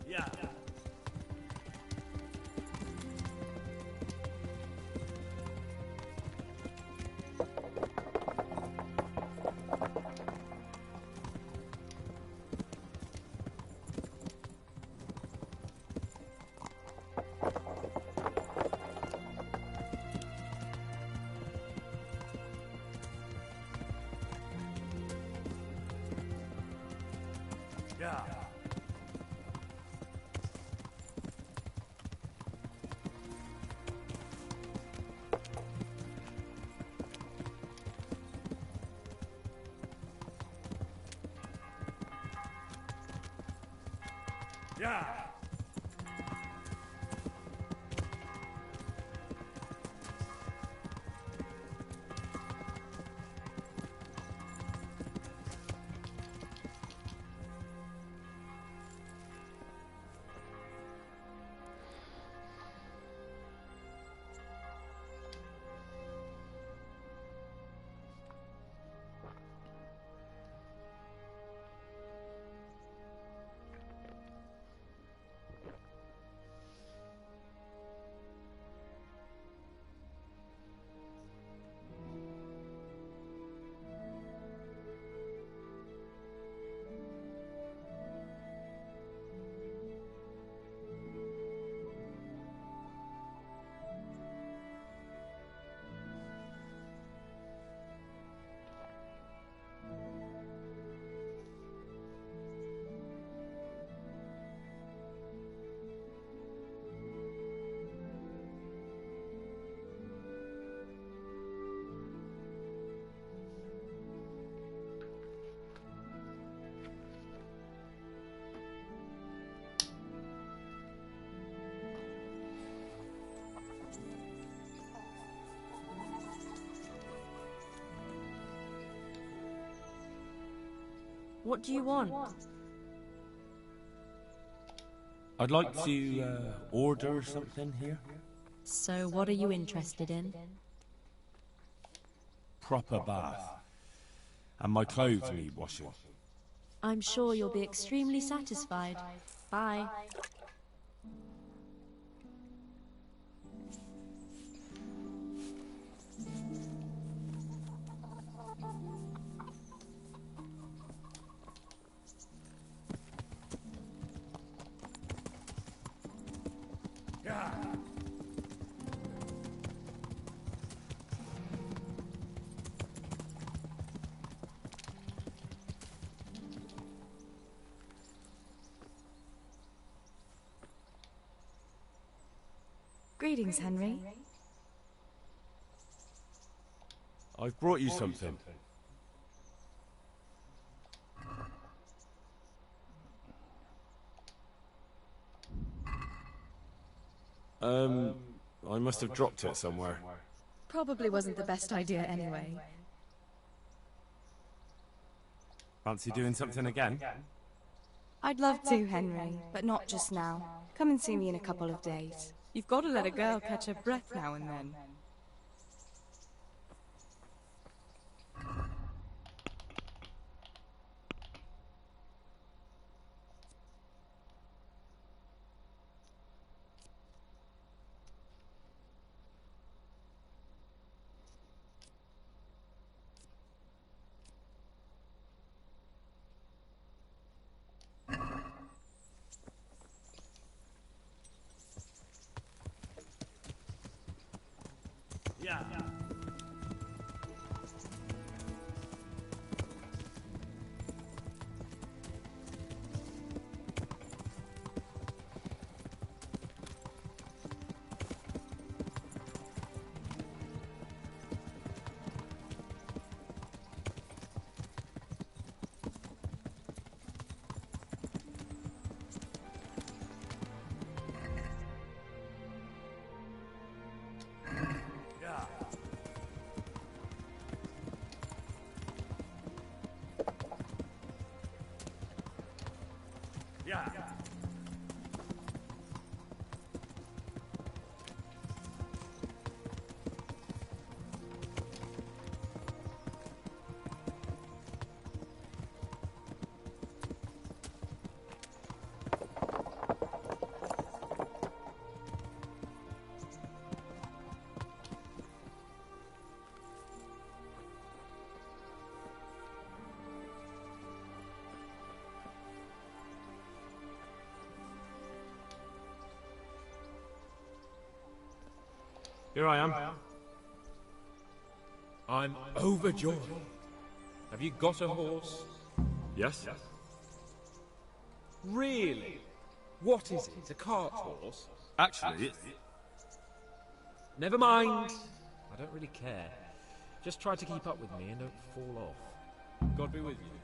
Yeah. Yeah. Yeah. What do you want? I'd like to order something here. So what are you interested in? Proper bath. And my clothes need washing. I'm sure you'll be extremely satisfied. Bye. Greetings, Henry. I've brought you something. I must have dropped it somewhere. Probably wasn't the best idea anyway. Fancy doing something again? I'd love to, Henry, but not just now. Come and see me in a couple of days. You've got to let a girl catch her breath now and then. Yeah. Yeah. Here I am. I'm overjoyed. Have you got a horse? Yes? Really? What is it? A cart horse? Actually, it's... Never mind. I don't really care. Just try to keep up with me and don't fall off. God be with you.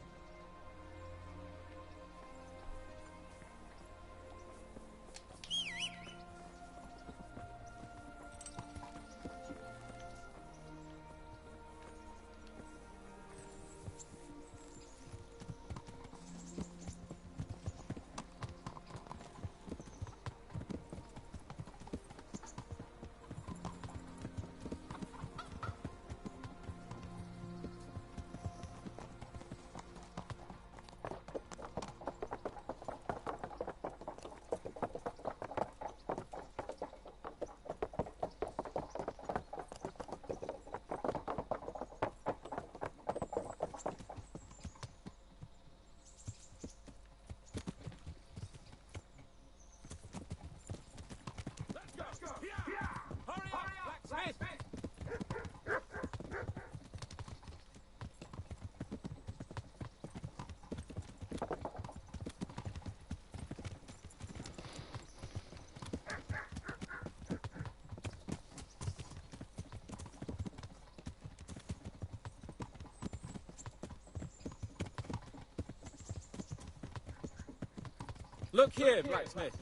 Look here, blacksmith.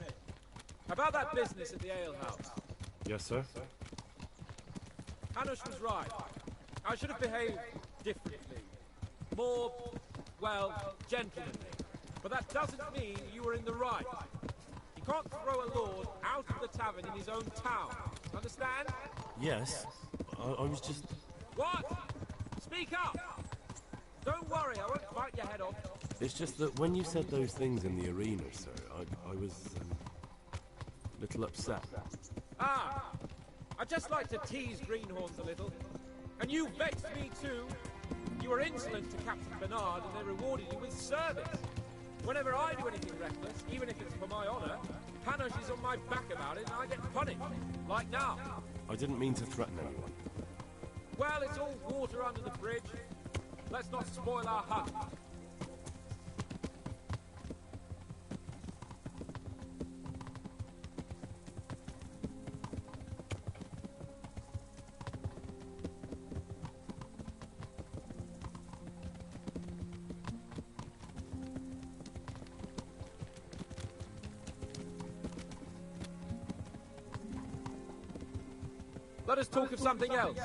About that business at the alehouse. Yes, sir? Hanush was right. I should have behaved differently. More, well, gentlemanly. But that doesn't mean you were in the right. You can't throw a lord out of the tavern in his own town. Understand? Yes. I was just... What? Speak up! Don't worry, I won't bite your head off. It's just that when you said those things in the arena, sir, I was... a little upset. Ah! I just like to tease greenhorns a little. And you vexed me too. You were insolent to Captain Bernard and they rewarded you with service. Whenever I do anything reckless, even if it's for my honor, Hanush is on my back about it and I get punished. Like now. I didn't mean to threaten anyone. Well, it's all water under the bridge. Let's not spoil our hunt. Let us talk of something else.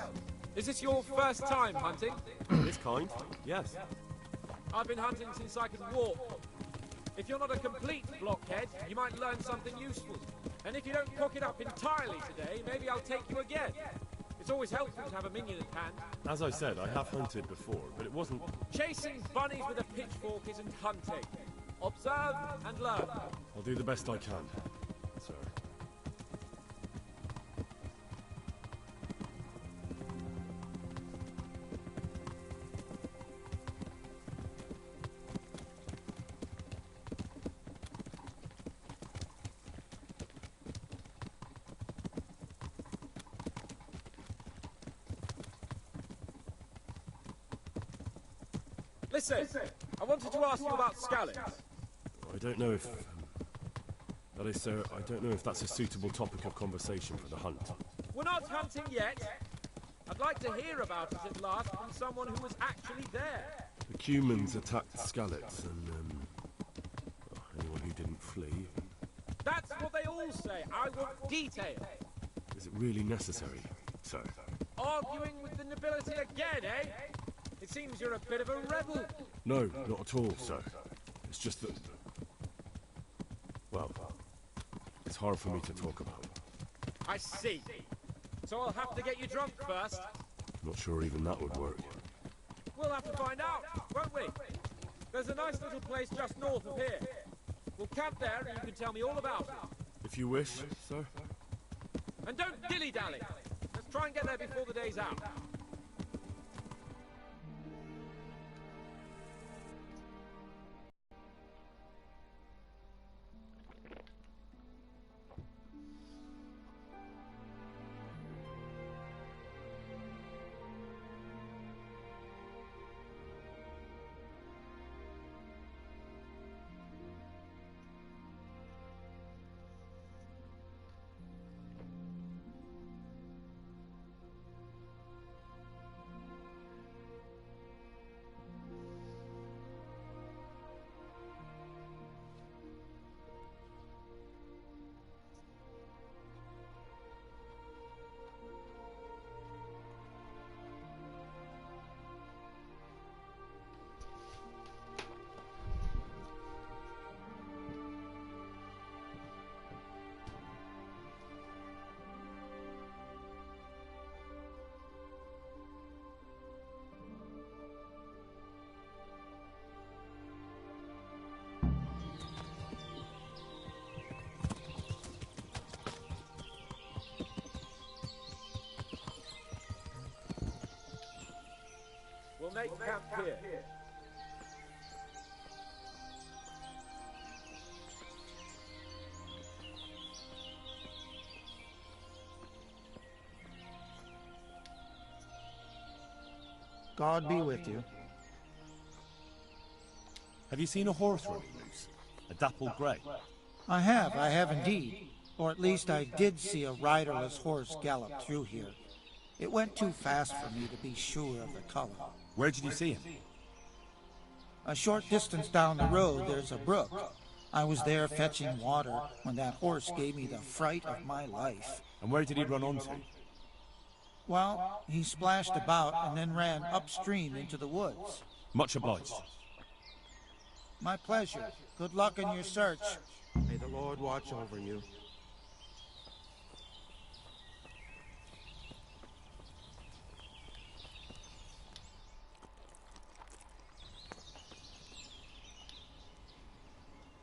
Is this your first time hunting? This kind? Yes. I've been hunting since I could walk. If you're not a complete blockhead, you might learn something useful. And if you don't cock it up entirely today, maybe I'll take you again. It's always helpful to have a minion at hand. As I said, I have hunted before, but it wasn't... Chasing bunnies with a pitchfork isn't hunting. Observe and learn. I'll do the best I can, sir. Listen, I wanted to ask you about scallops. I don't know if... that is, sir, I don't know if that's a suitable topic of conversation for the hunt. We're not hunting yet. I'd like to hear about it at last from someone who was actually there. The Cumans attacked Scallops and, anyone who didn't flee. That's what they all say. I want detail. Is it really necessary, sir? Arguing with the nobility again, eh? It seems you're a bit of a rebel. No, not at all, sir. It's just that... well, it's hard for me to talk about. I see. So I'll have to get you drunk first. Not sure even that would work. We'll have to find out, won't we? There's a nice little place just north of here. We'll camp there and you can tell me all about it. If you wish, sir. And don't dilly-dally. Let's try and get there before the day's out. We'll make camp here. God be with you. Have you seen a horse running loose? A dappled grey? I have indeed. Or at least I did see a riderless horse gallop through here. It went too fast for me to be sure of the color. Where did you see him? A short distance down the road, there's a brook. I was there fetching water when that horse gave me the fright of my life. And where did he run onto? Well, he splashed about and then ran upstream into the woods. Much obliged. My pleasure. Good luck in your search. May the Lord watch over you.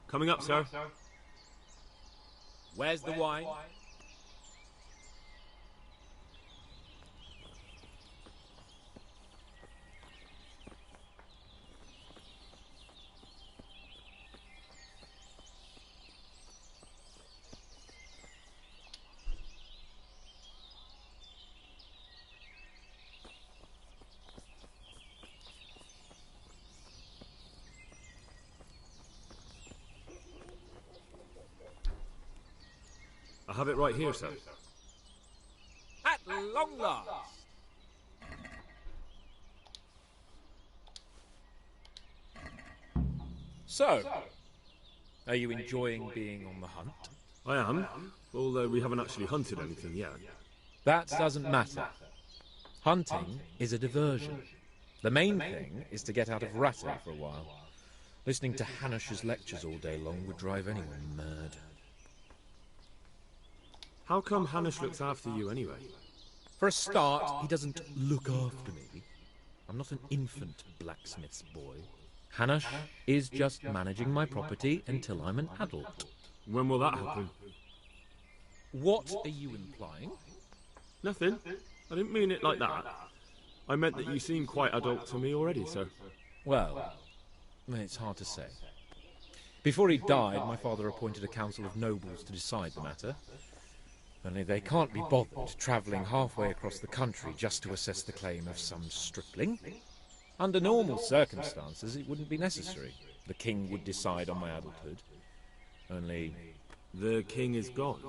Coming up, sir. Where's the wine? I have it right here, sir. At long last. So, are you enjoying being on the hunt? I am, although we haven't actually hunted anything yet. That doesn't matter. Hunting is a diversion. The main thing is to get out of ratting for a while. Listening to Hanush's lectures all day long would drive anyone mad. How come Hanush looks after you anyway? For a start, he doesn't look after me. I'm not an infant blacksmith's boy. Hanush is just managing my property until I'm an adult. When will that happen? What are you implying? Nothing. I didn't mean it like that. I meant that you seem quite adult to me already, so... Well, it's hard to say. Before he died, my father appointed a council of nobles to decide the matter. Only they can't be bothered travelling halfway across the country just to assess the claim of some stripling. Under normal circumstances, it wouldn't be necessary. The king would decide on my adulthood. Only... The king is gone.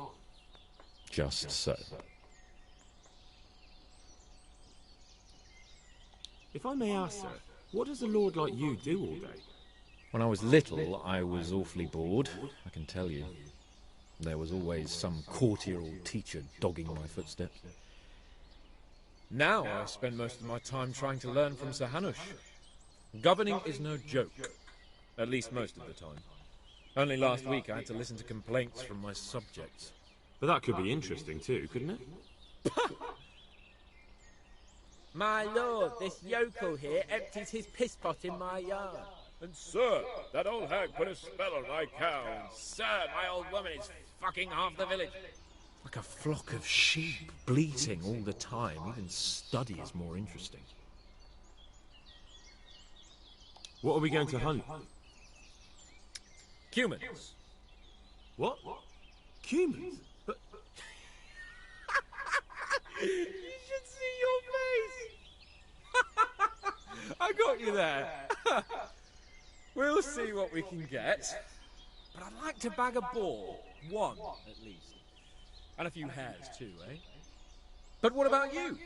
Just so. If I may ask, sir, what does a lord like you do all day? When I was little, I was awfully bored, I can tell you. There was always some courtier or teacher dogging my footsteps. Now I spend most of my time trying to learn from Sir Hanush. Governing is no joke, at least most of the time. Only last week I had to listen to complaints from my subjects. But that could be interesting too, couldn't it? My lord, this yokel here empties his piss pot in my yard. And sir, that old hag put a spell on my cow. And sir, my old woman is fucking half the village. Like a flock of sheep, bleating all the time. Even study is more interesting. What are we going to hunt? Humans. What? Humans? But... You should see your face! I got you there. We'll see what we can get. But I'd like to bag a boar. One, at least. And a few hares, too, eh? But what about you?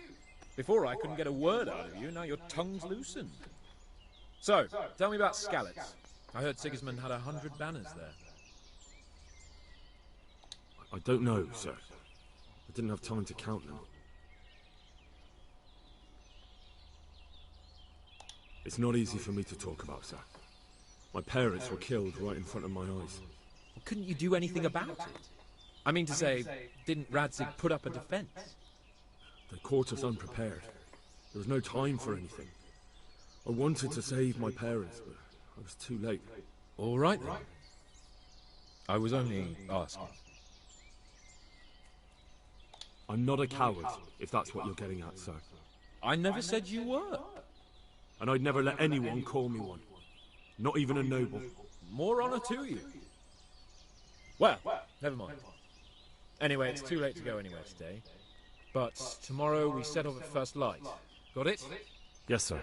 Before I couldn't get a word out of you, now your tongue's loosened. So, tell me about Skalitz. I heard Sigismund had 100 banners there. I don't know, sir. I didn't have time to count them. It's not easy for me to talk about, sir. My parents were killed right in front of my eyes. Well, couldn't you do anything about it? I mean to say, didn't Radzig put up a defense? They caught us unprepared. There was no time for anything. I wanted to save my parents, but I was too late. All right, then. I was only asking. I'm not a coward, if that's what you're getting at, sir. I never said you were. And I'd never let anyone call me one. Not even a noble. More honor to you. Well, never mind. Anyway, it's too late to go anywhere today. But tomorrow we set off at first light. Got it? Yes, sir.